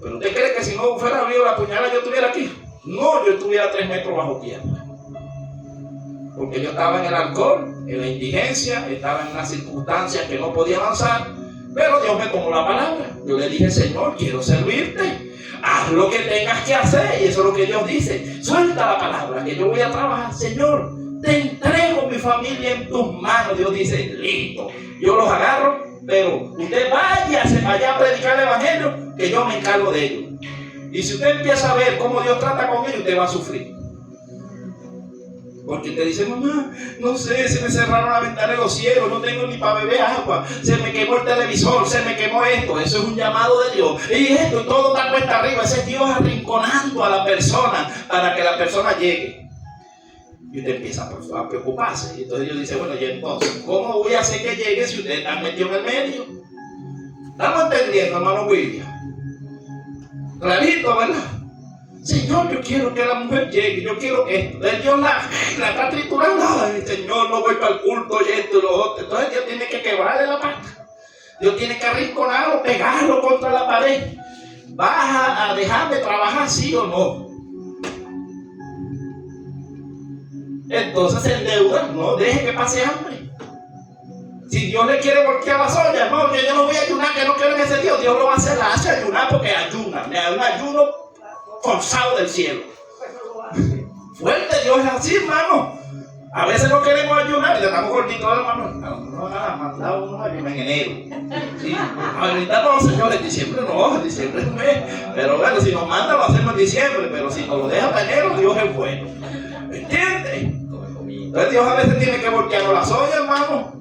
¿Pero usted cree que si no fuera habido la puñalada yo estuviera aquí? No, yo estuviera 3 metros bajo tierra. Porque yo estaba en el alcohol, en la indigencia, estaba en una circunstancia que no podía avanzar, pero Dios me tomó la palabra. Yo le dije, Señor, quiero servirte. Haz lo que tengas que hacer. Y eso es lo que Dios dice. Suelta la palabra, que yo voy a trabajar. Señor, te entrego mi familia en tus manos. Dios dice, listo. Yo los agarro, pero usted váyase allá a predicar el evangelio, que yo me encargo de ellos. Y si usted empieza a ver cómo Dios trata con ellos, usted va a sufrir. Porque usted dice, mamá, no sé, se me cerraron la ventana de los cielos, no tengo ni para beber agua, se me quemó el televisor, se me quemó esto. Eso es un llamado de Dios. Y esto, todo está cuesta arriba. Ese es Dios arrinconando a la persona para que la persona llegue. Y usted empieza a preocuparse. Y entonces Dios dice, bueno, y entonces, ¿cómo voy a hacer que llegue si usted está metido en el medio? ¿Estamos entendiendo, hermano William? Clarito, ¿verdad? Señor, yo quiero que la mujer llegue, yo quiero que Dios la está triturando. Ay, Señor, no voy para el culto y esto y lo otro. Entonces Dios tiene que quebrarle la pata. Dios tiene que arrinconarlo, pegarlo contra la pared. ¿Vas a dejar de trabajar, sí o no? Entonces el deuda, no deje que pase hambre. Si Dios le quiere voltear la soya, no, que yo no voy a ayunar, que no quiero en ese Dios. Dios lo va a hacer, la hace ayunar porque ayuna. Me da un ayuno forzado del cielo. Fuerte, Dios es así, hermano. A veces no queremos ayunar y le damos cortito a la mano. No ha mandado unos ayunos en enero. Sí. Ahorita no, Señor, en diciembre no, en diciembre es un mes. Pero bueno, si nos manda lo hacemos en diciembre, pero si nos lo deja para enero, Dios es bueno. ¿Entiendes? Entonces Dios a veces tiene que voltearnos las ollas, hermano.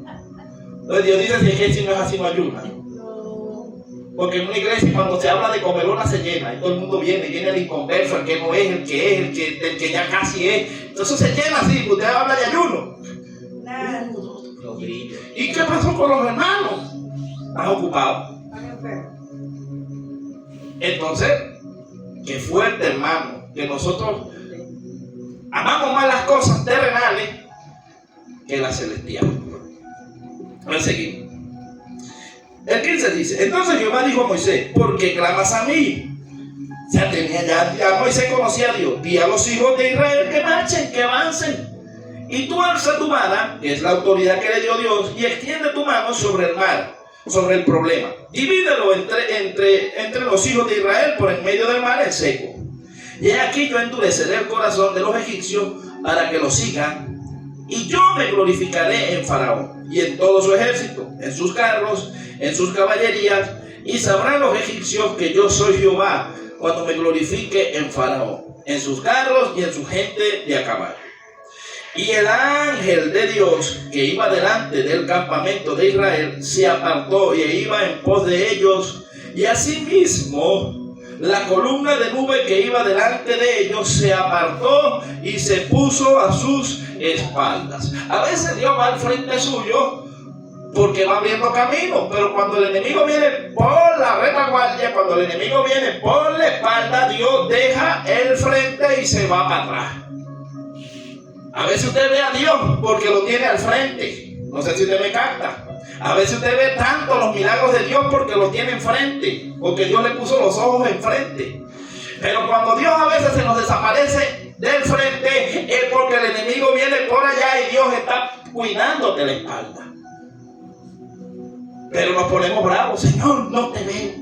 Entonces Dios dice, si es que si no es así, no ayuna. Porque en una iglesia cuando se habla de comelona se llena y todo el mundo viene el inconverso, el que no es, el que ya casi es. Entonces se llena así, usted habla de ayuno. Nada. ¿Y qué pasó con los hermanos? Están ocupados. Están enfermos. Entonces, qué fuerte, hermano, que nosotros amamos más las cosas terrenales que las celestiales. Vamos a seguir. El 15 dice, entonces Jehová dijo a Moisés, ¿por qué clamas a mí? O sea, ya Moisés conocía a Dios. Di a los hijos de Israel que marchen, que avancen. Y tú alza tu mano, que es la autoridad que le dio Dios, y extiende tu mano sobre el mar, sobre el problema. Divídelo entre los hijos de Israel por en medio del mar en seco. Y aquí yo endureceré el corazón de los egipcios para que lo sigan. Y yo me glorificaré en Faraón y en todo su ejército, en sus carros, en sus caballerías, y sabrán los egipcios que yo soy Jehová cuando me glorifique en Faraón, en sus carros y en su gente de a caballo. Y el ángel de Dios que iba delante del campamento de Israel se apartó y iba en pos de ellos, y asimismo la columna de nube que iba delante de ellos se apartó y se puso a sus espaldas. A veces Dios va al frente suyo porque va abriendo camino, pero cuando el enemigo viene por la retaguardia, cuando el enemigo viene por la espalda, Dios deja el frente y se va para atrás. A veces usted ve a Dios porque lo tiene al frente. No sé si usted me capta. A veces usted ve tanto los milagros de Dios porque lo tiene enfrente, porque Dios le puso los ojos enfrente. Pero cuando Dios a veces se nos desaparece del frente, es porque el enemigo viene por allá y Dios está cuidándote la espalda. Pero nos ponemos bravos. Señor, no te veo.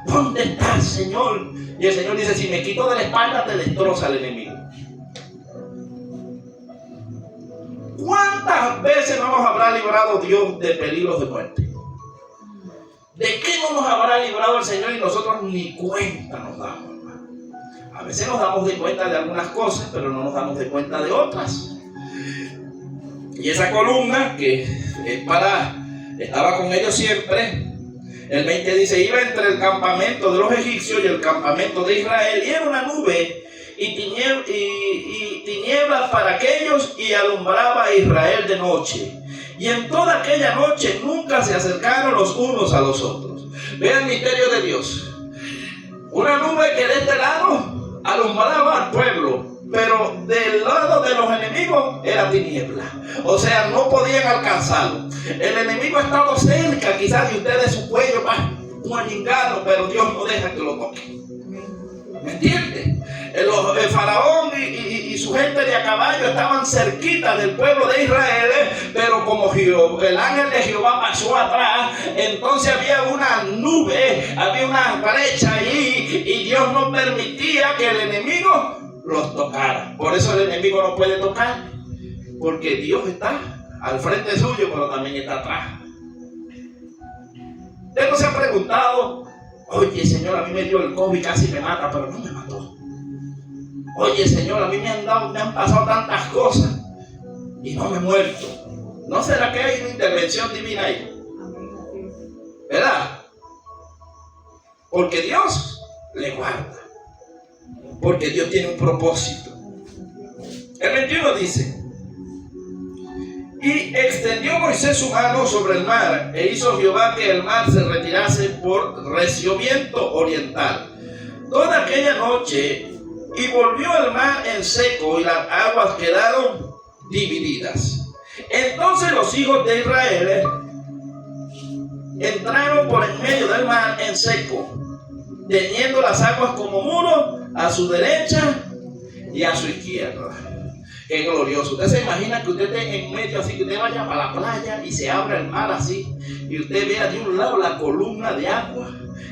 ¿Dónde estás, Señor? Y el Señor dice, si me quito de la espalda, te destroza el enemigo. ¿Cuántas veces no nos habrá librado Dios de peligros de muerte? ¿De qué no nos habrá librado el Señor y nosotros ni cuenta nos damos, hermano? A veces nos damos de cuenta de algunas cosas, pero no nos damos de cuenta de otras. Y esa columna que estaba con ellos siempre, el 20 dice, iba entre el campamento de los egipcios y el campamento de Israel, y era una nube y tinieblas para aquellos, y alumbraba a Israel de noche. Y en toda aquella noche nunca se acercaron los unos a los otros. Vean el misterio de Dios. Una nube que de este lado alumbraba al pueblo, pero del lado de los enemigos era tiniebla. O sea, no podían alcanzarlo. El enemigo ha estado cerca quizás de ustedes, su cuello para guañingarlo, pero Dios no deja que lo toque. ¿Me entiende? El faraón y su gente de a caballo estaban cerquita del pueblo de Israel, pero como el ángel de Jehová pasó atrás, entonces había una nube, había una brecha ahí, y Dios no permitía que el enemigo los tocara. Por eso el enemigo no puede tocar, porque Dios está al frente suyo, pero también está atrás. Usted no se ha preguntado, oye, Señor, a mí me dio el COVID, casi me mata, pero no me mató. Oye, Señor, a mí me han pasado tantas cosas y no me he muerto. ¿No será que hay una intervención divina ahí? ¿Verdad? Porque Dios le guarda. Porque Dios tiene un propósito. El 21 dice, y extendió Moisés su mano sobre el mar, e hizo Jehová que el mar se retirase por recio viento oriental toda aquella noche, y volvió el mar en seco, y las aguas quedaron divididas. Entonces los hijos de Israel entraron por en medio del mar en seco, teniendo las aguas como muro a su derecha y a su izquierda. Qué glorioso. Usted se imagina que usted esté en medio así, que usted vaya para la playa y se abra el mar así, y usted vea de un lado la columna de agua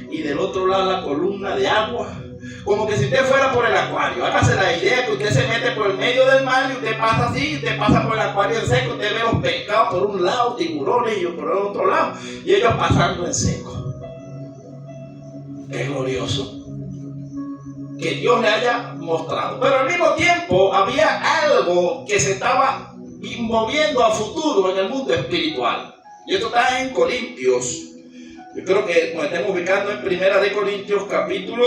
y del otro lado la columna de agua. Como que si usted fuera por el acuario. Hágase la idea que usted se mete por el medio del mar y usted pasa así, usted pasa por el acuario en seco, usted ve los pescados por un lado, tiburones y por el otro lado, y ellos pasando en seco. Qué glorioso que Dios le haya mostrado. Pero al mismo tiempo había algo que se estaba moviendo a futuro en el mundo espiritual. Y esto está en Corintios. Yo creo que nos estamos ubicando en Primera de Corintios capítulo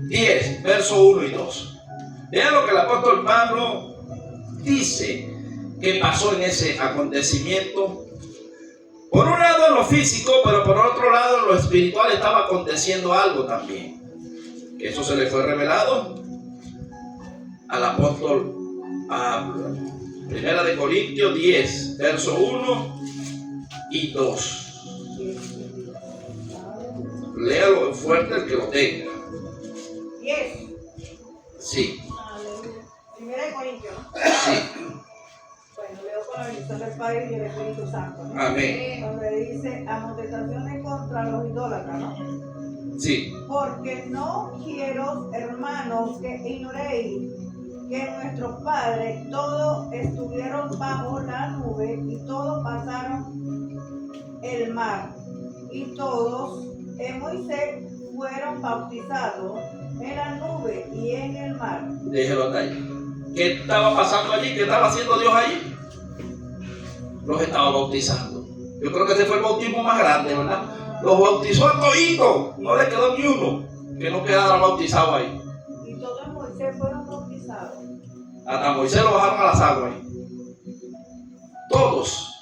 10, verso 1 y 2. Vean lo que el apóstol Pablo dice que pasó en ese acontecimiento. Por un lado en lo físico, pero por otro lado en lo espiritual estaba aconteciendo algo también. Que eso se le fue revelado al apóstol Pablo. Primera de Corintios 10, verso 1 y 2. Léalo fuerte el que lo tenga. 10. Sí. Primera de Corintios. Sí. Bueno, leo con la bendición del Padre y del Espíritu Santo, ¿no? Amén. Donde dice amonestaciones contra los idólatras, ¿no? Sí. Porque no quiero, hermanos, que ignoréis que nuestros padres todos estuvieron bajo la nube y todos pasaron el mar y todos en Moisés fueron bautizados en la nube y en el mar. Déjelo hasta ahí. ¿Qué estaba pasando allí? ¿Qué estaba haciendo Dios allí? Los estaba bautizando. Yo creo que ese fue el bautismo más grande, ¿verdad? Los bautizó a toditos. No le quedó ni uno que no quedara bautizado ahí. Y todos en Moisés fueron bautizados. Hasta Moisés lo bajaron a las aguas ahí. Todos.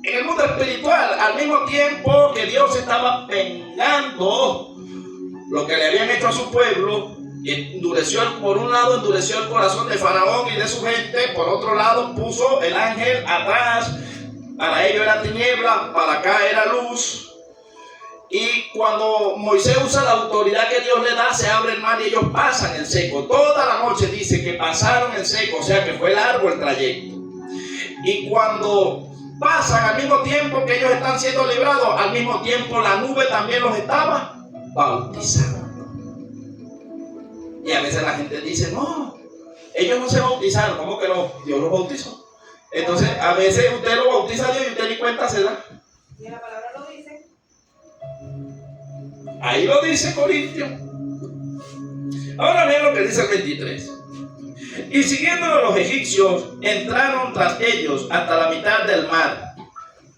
En el mundo espiritual, al mismo tiempo que Dios estaba vengando lo que le habían hecho a su pueblo, por un lado endureció el corazón de Faraón y de su gente, por otro lado puso el ángel atrás, para ellos era tiniebla, para acá era luz. Y cuando Moisés usa la autoridad que Dios le da, se abre el mar y ellos pasan en seco. Toda la noche dice que pasaron en seco, o sea que fue largo el trayecto. Y cuando pasan al mismo tiempo que ellos están siendo librados, al mismo tiempo la nube también los estaba bautizando. Y a veces la gente dice, no, ellos no se bautizaron. ¿Cómo que no? Dios los bautizó. Entonces a veces usted lo bautiza a Dios y usted ni cuenta se da. Y la palabra lo dice. Ahí lo dice Corintios. Ahora vean lo que dice el 23. Y siguiendo los egipcios, entraron tras ellos hasta la mitad del mar.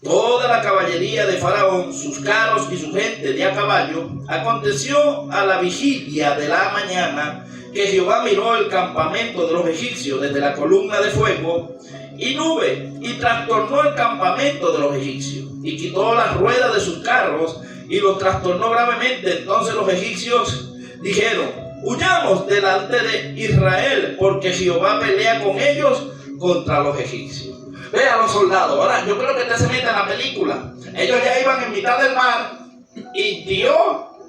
Toda la caballería de Faraón, sus carros y su gente de a caballo. Aconteció a la vigilia de la mañana que Jehová miró el campamento de los egipcios desde la columna de fuego y nube, y trastornó el campamento de los egipcios, y quitó las ruedas de sus carros, y los trastornó gravemente. Entonces los egipcios dijeron, huyamos delante de Israel, porque Jehová pelea con ellos contra los egipcios. Ve a los soldados. Ahora, yo creo que usted se mete en la película. Ellos ya iban en mitad del mar, y Dios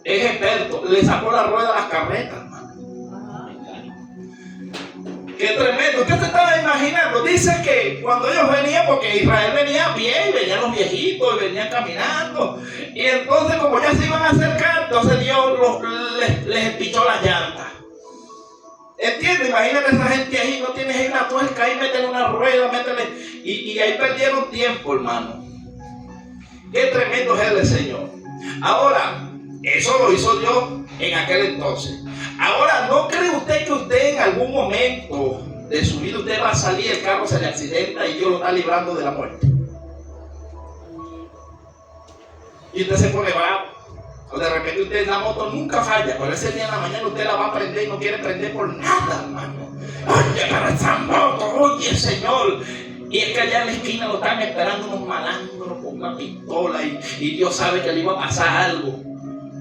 es experto, le sacó la rueda a las carretas, hermano. Qué tremendo. Usted se estaba imaginando. Dice que cuando ellos venían, porque Israel venía a pie, y venían los viejitos, y venían caminando. Y entonces, como ya se iban a acercar, entonces Dios les espichó las llantas. ¿Entiendes? Imagínate esa gente ahí, no tienes ahí una tuerca, ahí métele una rueda, métele. Y ahí perdieron tiempo, hermano. Qué tremendo es el Señor. Ahora, eso lo hizo Dios en aquel entonces. Ahora, ¿no cree usted que usted en algún momento de su vida usted va a salir, el carro se le accidenta y Dios lo está librando de la muerte? Y usted se pone bravo. O de repente usted, la moto nunca falla, pero ese día en la mañana usted la va a prender y no quiere prender por nada, hermano. Oye, para esa moto, oye, Señor. Y es que allá en la esquina lo están esperando unos malandros con una pistola y Dios sabe que le iba a pasar algo.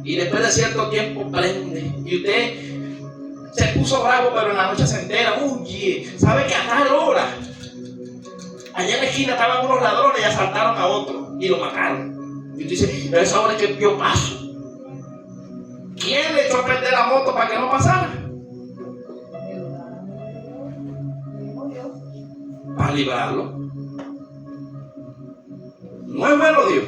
Y después de cierto tiempo prende. Y usted se puso bravo, pero en la noche se entera. Oye, ¿sabe que a tal hora? Allá en la esquina estaban unos ladrones y asaltaron a otro y lo mataron. Y usted dice, pero esa hora es que vio paso. ¿Quién le echó a perder la moto para que no pasara? Para librarlo. ¿No es bueno Dios?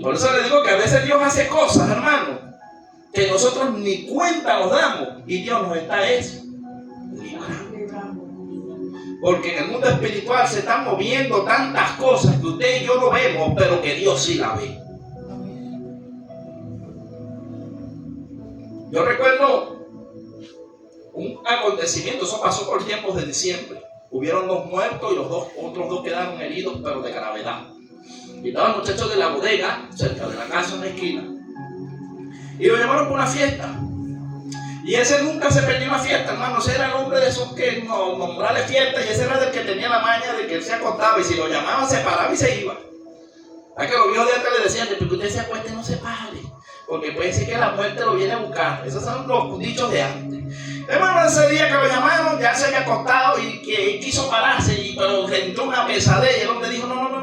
Por eso le digo que a veces Dios hace cosas, hermano, que nosotros ni cuenta nos damos, y Dios nos está librando. Porque en el mundo espiritual se están moviendo tantas cosas que usted y yo no vemos, pero que Dios sí la ve. Yo recuerdo un acontecimiento, eso pasó por tiempos de diciembre. Hubieron 2 muertos y los otros dos quedaron heridos, pero de gravedad. Y estaban los muchachos de la bodega, cerca de la casa, en la esquina. Y lo llamaron por una fiesta. Y ese nunca se perdió una fiesta, hermano. Ese era el hombre de esos que nombrarle fiesta. Y ese era del que tenía la maña de que él se acostaba. Y si lo llamaban, se paraba y se iba. A que los viejos de antes le decían, porque usted se acueste, no se pare. Porque puede ser que la muerte lo viene a buscar. Esos son los dichos de antes. Hermano, ese día que lo llamaron, ya se había acostado y quiso pararse. Pero le entró una pesadilla. Y el hombre dijo, no,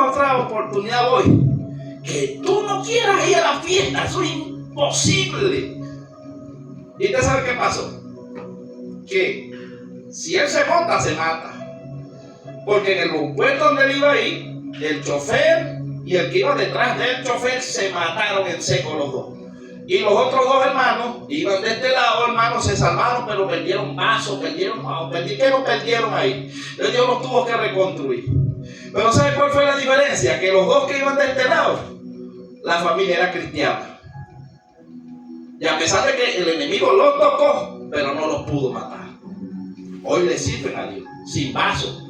otra oportunidad voy. Que tú no quieras ir a la fiesta, eso es imposible. ¿Y usted sabe qué pasó? Que si él se monta, se mata. Porque en el puerto donde él iba a ir, el chofer y el que iba detrás del chofer se mataron en seco los dos. Y los otros 2 hermanos iban de este lado, hermanos, se salvaron, pero perdieron vasos, perdieron ahí. Entonces Dios los tuvo que reconstruir. Pero ¿sabe cuál fue la diferencia? Que los 2 que iban de este lado, la familia era cristiana. Y a pesar de que el enemigo los tocó, pero no los pudo matar. Hoy le sirven a Dios, sin vasos,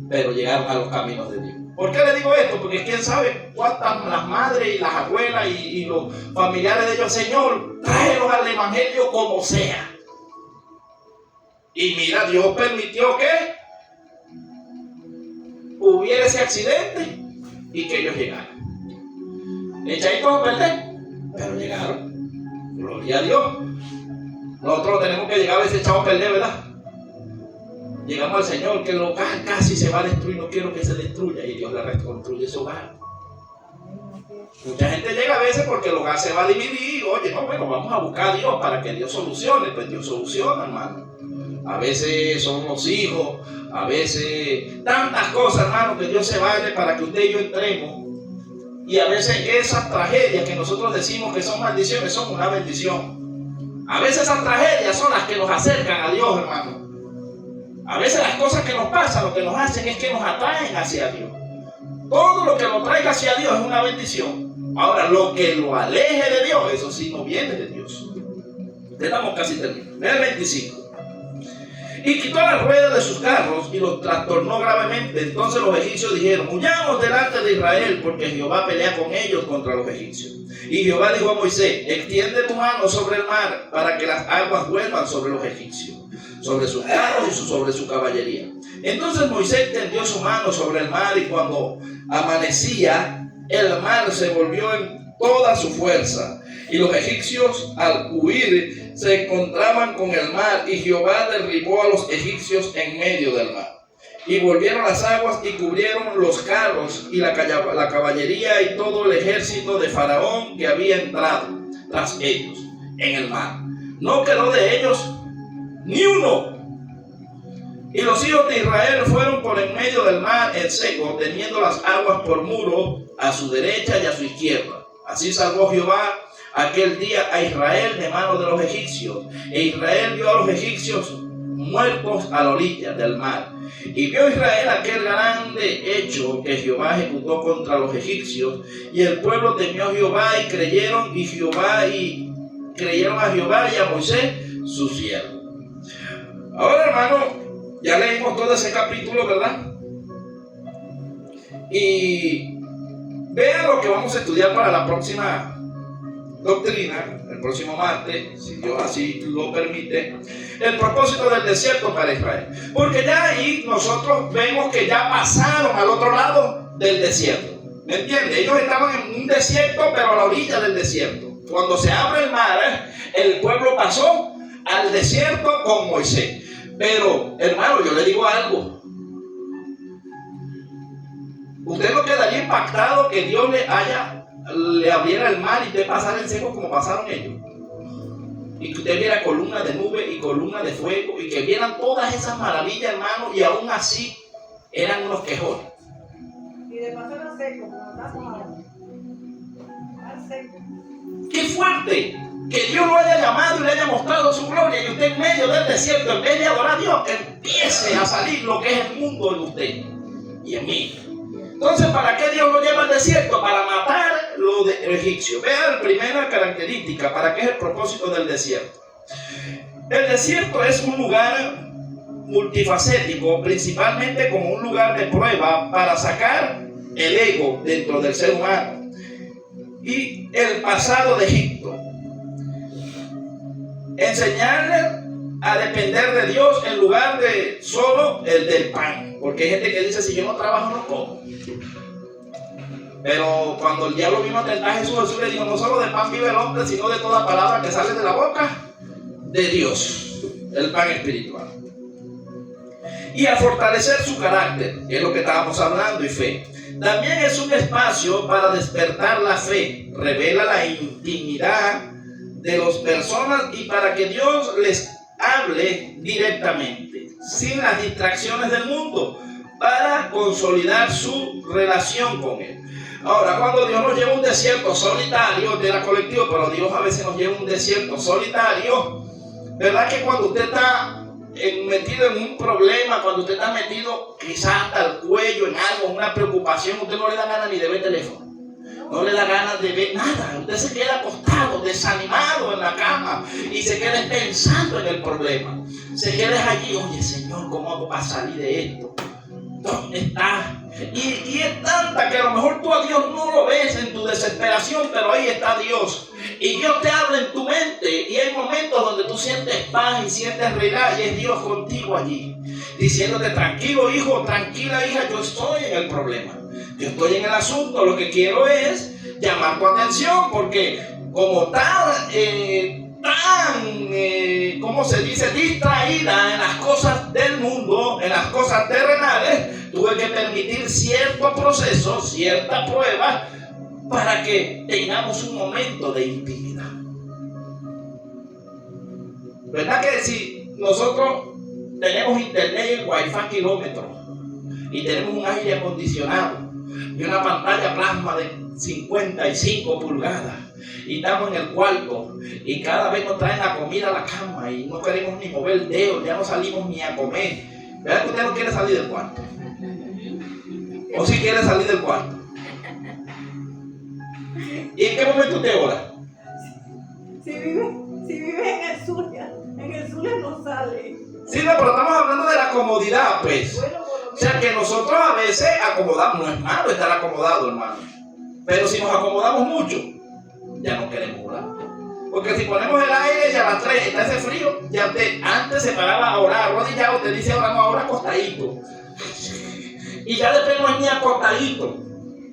pero llegaron a los caminos de Dios. ¿Por qué le digo esto? Porque quién sabe cuántas las madres y las abuelas y los familiares de ellos, Señor, tráelos al evangelio como sea. Y mira, Dios permitió que hubiera ese accidente y que ellos llegaran. Echaditos a perder, pero llegaron. Gloria a Dios. Nosotros tenemos que llegar a veces echados a perder, ¿verdad? Llegamos al Señor, que el hogar casi se va a destruir, no quiero que se destruya, y Dios le reconstruye su hogar. Mucha gente llega a veces porque el hogar se va a dividir. Oye, no, bueno, vamos a buscar a Dios para que Dios solucione. Pues Dios soluciona, hermano. A veces son los hijos, a veces tantas cosas, hermano, que Dios se vale para que usted y yo entremos. Y a veces esas tragedias que nosotros decimos que son maldiciones son una bendición. A veces esas tragedias son las que nos acercan a Dios, hermano. A veces las cosas que nos pasan, lo que nos hacen es que nos atraen hacia Dios. Todo lo que lo traiga hacia Dios es una bendición. Ahora, lo que lo aleje de Dios, eso sí no viene de Dios. Estamos casi terminando. Ve el 25. Y quitó las ruedas de sus carros y los trastornó gravemente. Entonces los egipcios dijeron, huyamos delante de Israel, porque Jehová pelea con ellos contra los egipcios. Y Jehová dijo a Moisés, extiende tu mano sobre el mar, para que las aguas vuelvan sobre los egipcios, sobre sus carros y sobre su caballería. Entonces Moisés extendió su mano sobre el mar, y cuando amanecía, el mar se volvió en toda su fuerza. Y los egipcios, al huir, se encontraban con el mar, y Jehová derribó a los egipcios en medio del mar. Y volvieron las aguas y cubrieron los carros y la caballería y todo el ejército de Faraón que había entrado tras ellos en el mar. No quedó de ellos ni uno. Y los hijos de Israel fueron por en medio del mar en seco, teniendo las aguas por muro a su derecha y a su izquierda. Así salvó Jehová aquel día a Israel de mano de los egipcios. E Israel vio a los egipcios muertos a la orilla del mar. Y vio Israel aquel grande hecho que Jehová ejecutó contra los egipcios. Y el pueblo temió a Jehová y creyeron a Jehová y a Moisés su siervo. Ahora, hermano, ya leímos todo ese capítulo, ¿verdad? Y vean lo que vamos a estudiar para la próxima doctrina, el próximo martes, si Dios así lo permite, el propósito del desierto para Israel. Porque ya ahí nosotros vemos que ya pasaron al otro lado del desierto. ¿Me entiendes? Ellos estaban en un desierto, pero a la orilla del desierto. Cuando se abre el mar, el pueblo pasó al desierto con Moisés. Pero, hermano, yo le digo algo. Usted no quedaría impactado que Dios le abriera el mar y te pasara en seco como pasaron ellos. Y que usted viera columna de nube y columna de fuego y que vieran todas esas maravillas, hermano, y aún así eran unos quejones. Y de paso no seco, como estamos ahora. Más seco. ¡Qué fuerte! Que Dios lo haya llamado y le haya mostrado su gloria y usted en medio del desierto, en vez de adorar a Dios, empiece a salir lo que es el mundo en usted y en mí. Entonces, ¿para qué Dios lo lleva al desierto? Para matar lo de egipcio. Vea la primera característica, ¿para qué es el propósito del desierto? El desierto es un lugar multifacético, principalmente como un lugar de prueba para sacar el ego dentro del ser humano y el pasado de Egipto. Enseñarle a depender de Dios en lugar de solo el del pan, porque hay gente que dice: si yo no trabajo no como. Pero cuando el diablo vino a tentar a Jesús, Jesús le dijo: no solo de pan vive el hombre, sino de toda palabra que sale de la boca de Dios, el pan espiritual. Y a fortalecer su carácter, que es lo que estábamos hablando, y fe. También es un espacio para despertar la fe, revela la intimidad de las personas y para que Dios les hable directamente, sin las distracciones del mundo, para consolidar su relación con Él. Ahora, cuando Dios nos lleva a un desierto solitario, de la colectiva, pero Dios a veces nos lleva a un desierto solitario, ¿verdad? Que cuando usted está metido en un problema, cuando usted está metido quizás hasta el cuello en algo, una preocupación, usted no le da ganas ni de ver teléfono, no le da ganas de ver nada, usted se queda acostado, desanimado en la cama y se queda pensando en el problema, se queda allí: oye Señor, ¿cómo hago para salir de esto? ¿Dónde está? Y es tanta que a lo mejor tú a Dios no lo ves en tu desesperación, pero ahí está Dios. Y Dios te habla en tu mente y hay momentos donde tú sientes paz y sientes relax y es Dios contigo allí, diciéndote: tranquilo hijo, tranquila hija, yo estoy en el problema, yo estoy en el asunto, lo que quiero es llamar tu atención, porque como ¿cómo se dice? Distraída en las cosas del mundo, en las cosas terrenales, tuve que permitir cierto proceso, cierta prueba, para que tengamos un momento de intimidad. ¿Verdad que si nosotros tenemos internet y el wifi kilómetros y tenemos un aire acondicionado y una pantalla plasma de 55 pulgadas y estamos en el cuarto y cada vez nos traen la comida a la cama y no queremos ni mover el dedo, ya no salimos ni a comer? ¿Verdad que usted no quiere salir del cuarto? ¿O si quiere salir del cuarto? ¿Y en qué momento usted ora? Si vive en el Zulia no sale. Sí, no, pero estamos hablando de la comodidad, pues. Bueno, O sea que nosotros a veces acomodamos, no es malo estar acomodado, hermano. Pero si nos acomodamos mucho, ya no queremos orar. Porque si ponemos el aire y a las 3 está ese frío, ya usted antes se paraba a orar, arrodillado, usted dice ahora no, ahora acostadito. Y ya después no es ni acostadito.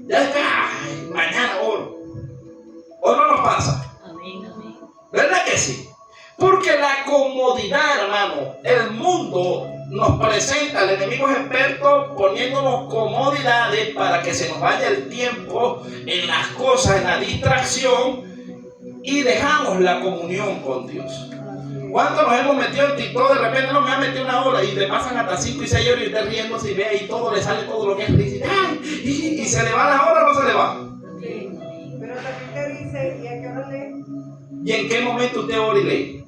Ya después, ay, mañana oro. ¿O no nos pasa? Amén, amén. ¿Verdad que sí? Porque la comodidad, hermano, el mundo nos presenta, el enemigo es experto poniéndonos comodidades para que se nos vaya el tiempo en las cosas, en la distracción y dejamos la comunión con Dios. ¿Cuántos nos hemos metido en TikTok? De repente no me han metido una hora y le pasan hasta 5 y 6 horas y usted riéndose y ve ahí todo, le sale todo lo que es risa. Y se le va la hora o no se le va. Sí. Pero también te dice: ¿y a qué hora lee? ¿Y en qué momento usted ora y lee?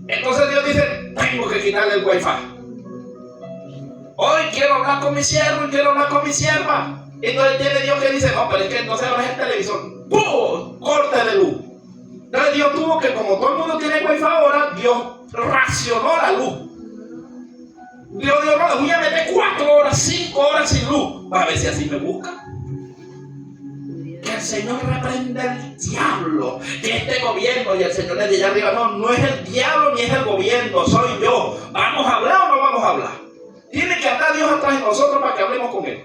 Entonces Dios dice: tengo que quitarle el wifi. Hoy quiero hablar con mi siervo y quiero hablar con mi sierva. Entonces tiene Dios que dice: no, pero es que entonces ahora es el televisor. ¡Pum! Corte de luz. Entonces Dios tuvo que, como todo el mundo tiene wifi ahora, Dios racionó la luz. Dios dijo: no, les voy a meter 4 horas, 5 horas sin luz, para ver si así me busca. Que el Señor reprenda el diablo, que este gobierno, y el Señor le dice allá arriba: no, no es el diablo ni es el gobierno, soy yo. ¿Vamos a hablar o no vamos a hablar? Tiene que andar Dios atrás de nosotros para que hablemos con Él.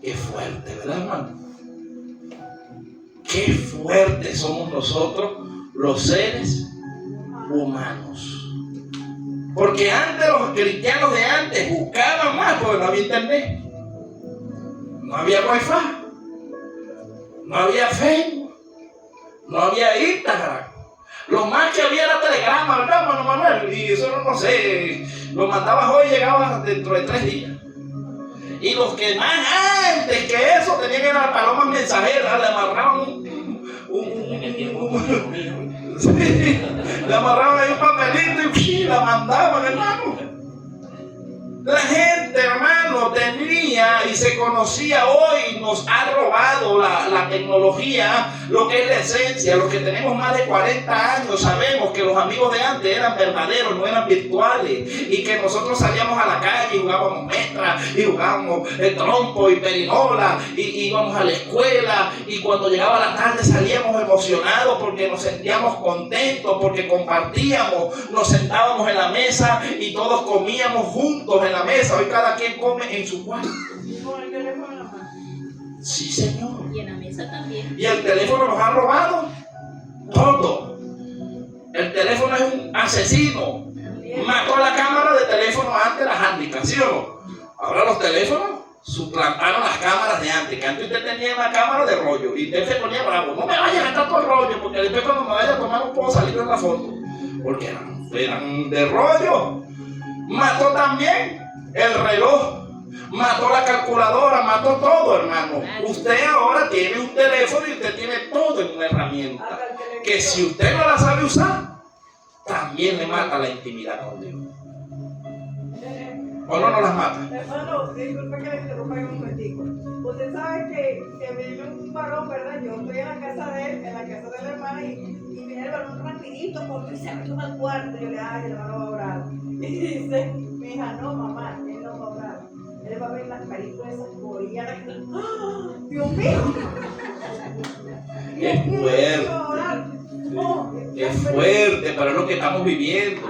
Qué fuerte, ¿verdad, hermano? Qué fuertes somos nosotros, los seres humanos. Porque antes los cristianos de antes buscaban más, porque no había internet, no había wifi, no había Facebook, no había Instagram. Lo más que había era telegrama, ¿verdad, hermano Manuel? Y eso no sé, lo mandabas hoy y llegabas dentro de 3 días. Y los que más antes que eso tenían que las palomas mensajeras, le amarraban sí, le amarraban ahí un papelito y la mandaban, hermano. La gente, hermano, tenía y se conocía. Hoy nos ha robado la tecnología, lo que es la esencia. Los que tenemos más de 40 años sabemos que los amigos de antes eran verdaderos, no eran virtuales. Y que nosotros salíamos a la calle y jugábamos metra, y jugábamos el trompo y perinola, y íbamos a la escuela. Y cuando llegaba la tarde salíamos emocionados porque nos sentíamos contentos, porque compartíamos, nos sentábamos en la mesa y todos comíamos juntos en la mesa. Hoy cada quien come en su cuarto. Con el teléfono en la mano. Sí, señor. Y en la mesa también. Y el teléfono nos ha robado todo. El teléfono es un asesino. Mató la cámara de teléfono antes, las handicap, ¿sí o no? Ahora los teléfonos suplantaron las cámaras de antes. Que antes usted tenía una cámara de rollo y usted se ponía bravo. No me vayas a gastar todo el rollo, porque después cuando me vaya a tomar no puedo salir en la foto. Porque eran de rollo. Mató también el reloj, mató la calculadora, mató todo, hermano. Usted ahora tiene un teléfono y usted tiene todo en una herramienta que si usted no la sabe usar, también le mata la intimidad con Dios. ¿O no las mata? Hermano, disculpe que le interrumpa un momentico. Usted sabe que viene un varón, ¿verdad? Yo estoy en la casa de él, en la casa de la hermana, y viene el varón rapidito porque se metió al cuarto. Yo le digo, ay, el hermano va a orar. Y dice, mi hija, no, mamá, él no va a orar. Él va a ver las películas esas coreanas. ¡Ah! ¡Dios mío! Es fuerte. Es fuerte, pero es lo que estamos viviendo.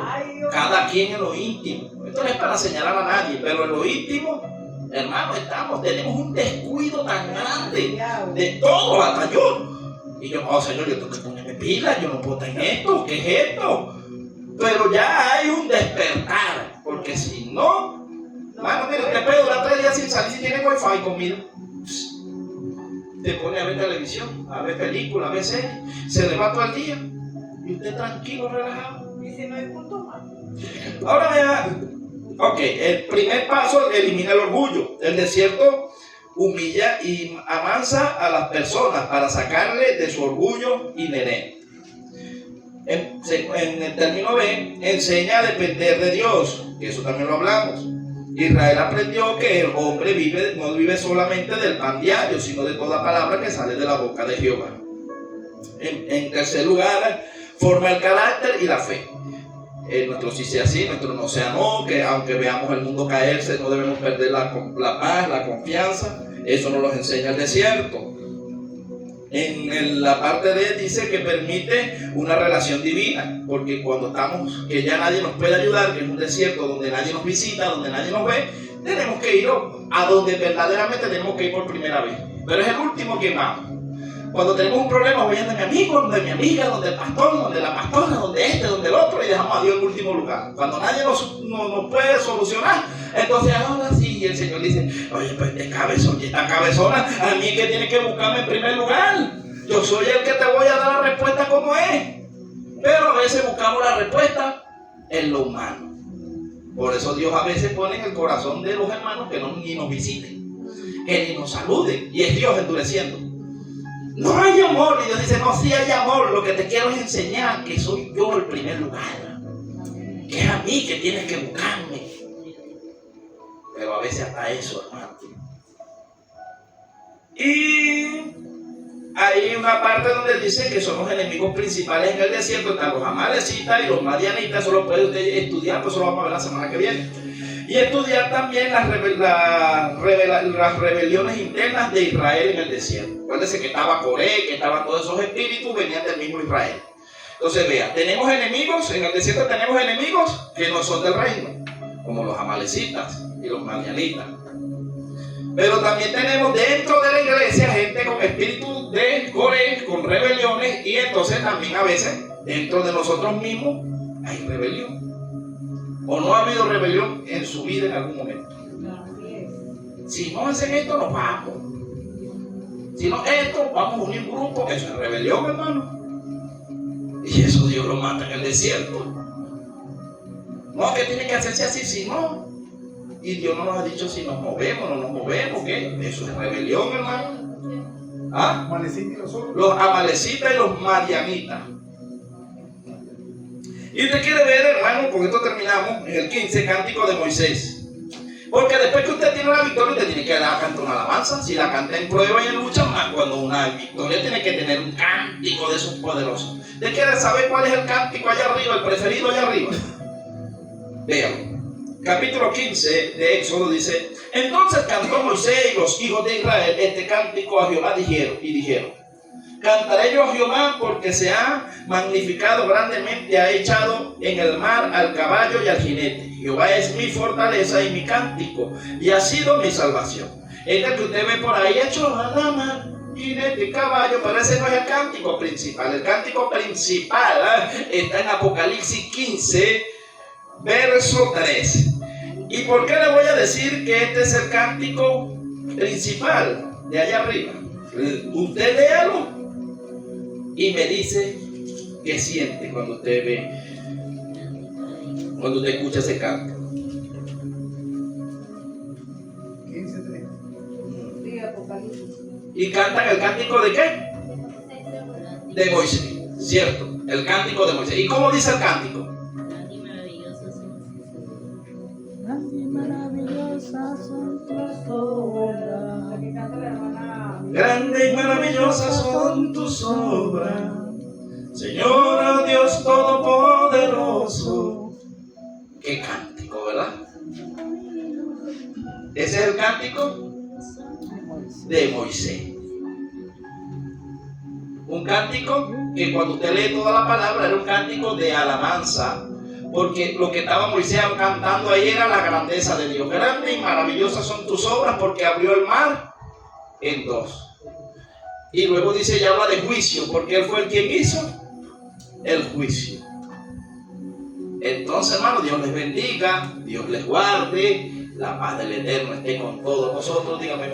Cada quien en lo íntimo. Esto no es para señalar a nadie, pero en lo íntimo, hermano, tenemos un descuido tan grande de todo, hasta yo. Y yo, oh Señor, yo tengo que ponerme pilas, yo no puedo estar en esto, ¿qué es esto? Pero ya hay un despertar, porque si no, hermano, mire, usted puede durar 3 días sin salir si tiene wifi comida. Te pone a ver televisión, a ver películas, a ver series, se le va todo el día y usted tranquilo, relajado. Y si no hay punto más. Ahora vea, ok, el primer paso elimina el orgullo. El desierto humilla y amansa a las personas para sacarle de su orgullo inherente. En el término B, enseña a depender de Dios, que eso también lo hablamos. Israel aprendió que el hombre no vive solamente del pan diario, sino de toda palabra que sale de la boca de Jehová. En tercer lugar, forma el carácter y la fe. Nuestro sí sea sí, nuestro no sea no, que aunque veamos el mundo caerse, no debemos perder la paz, la confianza. Eso nos lo enseña el desierto. En la parte D dice que permite una relación divina, porque cuando estamos, que ya nadie nos puede ayudar, que es un desierto donde nadie nos visita, donde nadie nos ve, tenemos que ir a donde verdaderamente tenemos que ir por primera vez. Pero es el último que vamos. Cuando tenemos un problema, voy a donde mi amigo, donde mi amiga, donde el pastor, donde la pastora, donde donde el otro, y dejamos a Dios en último lugar. Cuando nadie nos puede solucionar, entonces ahora sí, el Señor dice, oye, pues este cabezón y esta cabezona, a mí que tiene que buscarme en primer lugar. Yo soy el que te voy a dar la respuesta como es. Pero a veces buscamos la respuesta en lo humano. Por eso Dios a veces pone en el corazón de los hermanos que ni nos visiten, que ni nos saluden, y es Dios endureciendo. No hay amor, y Dios dice, no, sí hay amor, lo que te quiero es enseñar que soy yo el primer lugar, que es a mí que tienes que buscarme. Pero a veces hasta eso, hermano. Y hay una parte donde dice que son los enemigos principales en el desierto, están los amalecitas y los madianitas. Eso lo puede usted estudiar, pues eso lo vamos a ver la semana que viene. Y estudiar también las rebeliones internas de Israel en el desierto. Acuérdense que estaba Coré, que estaban todos esos espíritus, venían del mismo Israel. Entonces vea, tenemos enemigos, en el desierto tenemos enemigos que no son del reino, como los amalecitas y los madianitas. Pero también tenemos dentro de la iglesia gente con espíritu de Coré, con rebeliones, y entonces también a veces dentro de nosotros mismos hay rebelión. ¿O no ha habido rebelión en su vida en algún momento? Si no hacen esto, nos vamos. Si no esto, vamos a unir un grupo. Eso es rebelión, hermano. Y eso Dios lo mata en el desierto. No, que tiene que hacerse así, si no. Y Dios no nos ha dicho si nos movemos o no nos movemos, ¿qué? Eso es rebelión, hermano. ¿Ah? Amalecitas y los otros. Los amalecitas y los madianitas. Y usted quiere ver, hermano, con esto terminamos, en el 15, cántico de Moisés. Porque después que usted tiene una victoria, usted tiene que cantar una alabanza. Si la canta en prueba y en lucha, más cuando una victoria tiene que tener un cántico de esos poderosos. ¿Usted quiere saber cuál es el cántico allá arriba, el preferido allá arriba? Vean. Capítulo 15 de Éxodo dice: entonces cantó Moisés y los hijos de Israel este cántico a Jehová dijeron: cantaré yo a Jehová porque se ha magnificado grandemente, ha echado en el mar al caballo y al jinete. Jehová es mi fortaleza y mi cántico, y ha sido mi salvación. Este que usted ve por ahí hecho a la mar, jinete y caballo, pero ese no es el cántico principal. El cántico principal está en Apocalipsis 15, verso 3. ¿Y por qué le voy a decir que este es el cántico principal de allá arriba? Usted léalo y me dice qué siente cuando usted ve, cuando usted escucha ese canto. 15:3. Sí, Apocalipsis. ¿Y cantan el cántico de qué? De Moisés, cierto, el cántico de Moisés. ¿Y cómo dice el cántico? La que canta la hermana. Grandes y maravillosas son tus obras, Señor Dios Todopoderoso. Qué cántico, ¿verdad? Ese es el cántico de Moisés. Un cántico que cuando usted lee toda la palabra era un cántico de alabanza, porque lo que estaba Moisés cantando ahí era la grandeza de Dios. Grandes y maravillosas son tus obras, porque abrió el mar en dos. Y luego dice, ya habla de juicio, porque él fue el quien hizo el juicio. Entonces, hermano, Dios les bendiga, Dios les guarde, la paz del Eterno esté con todos nosotros. Dígame.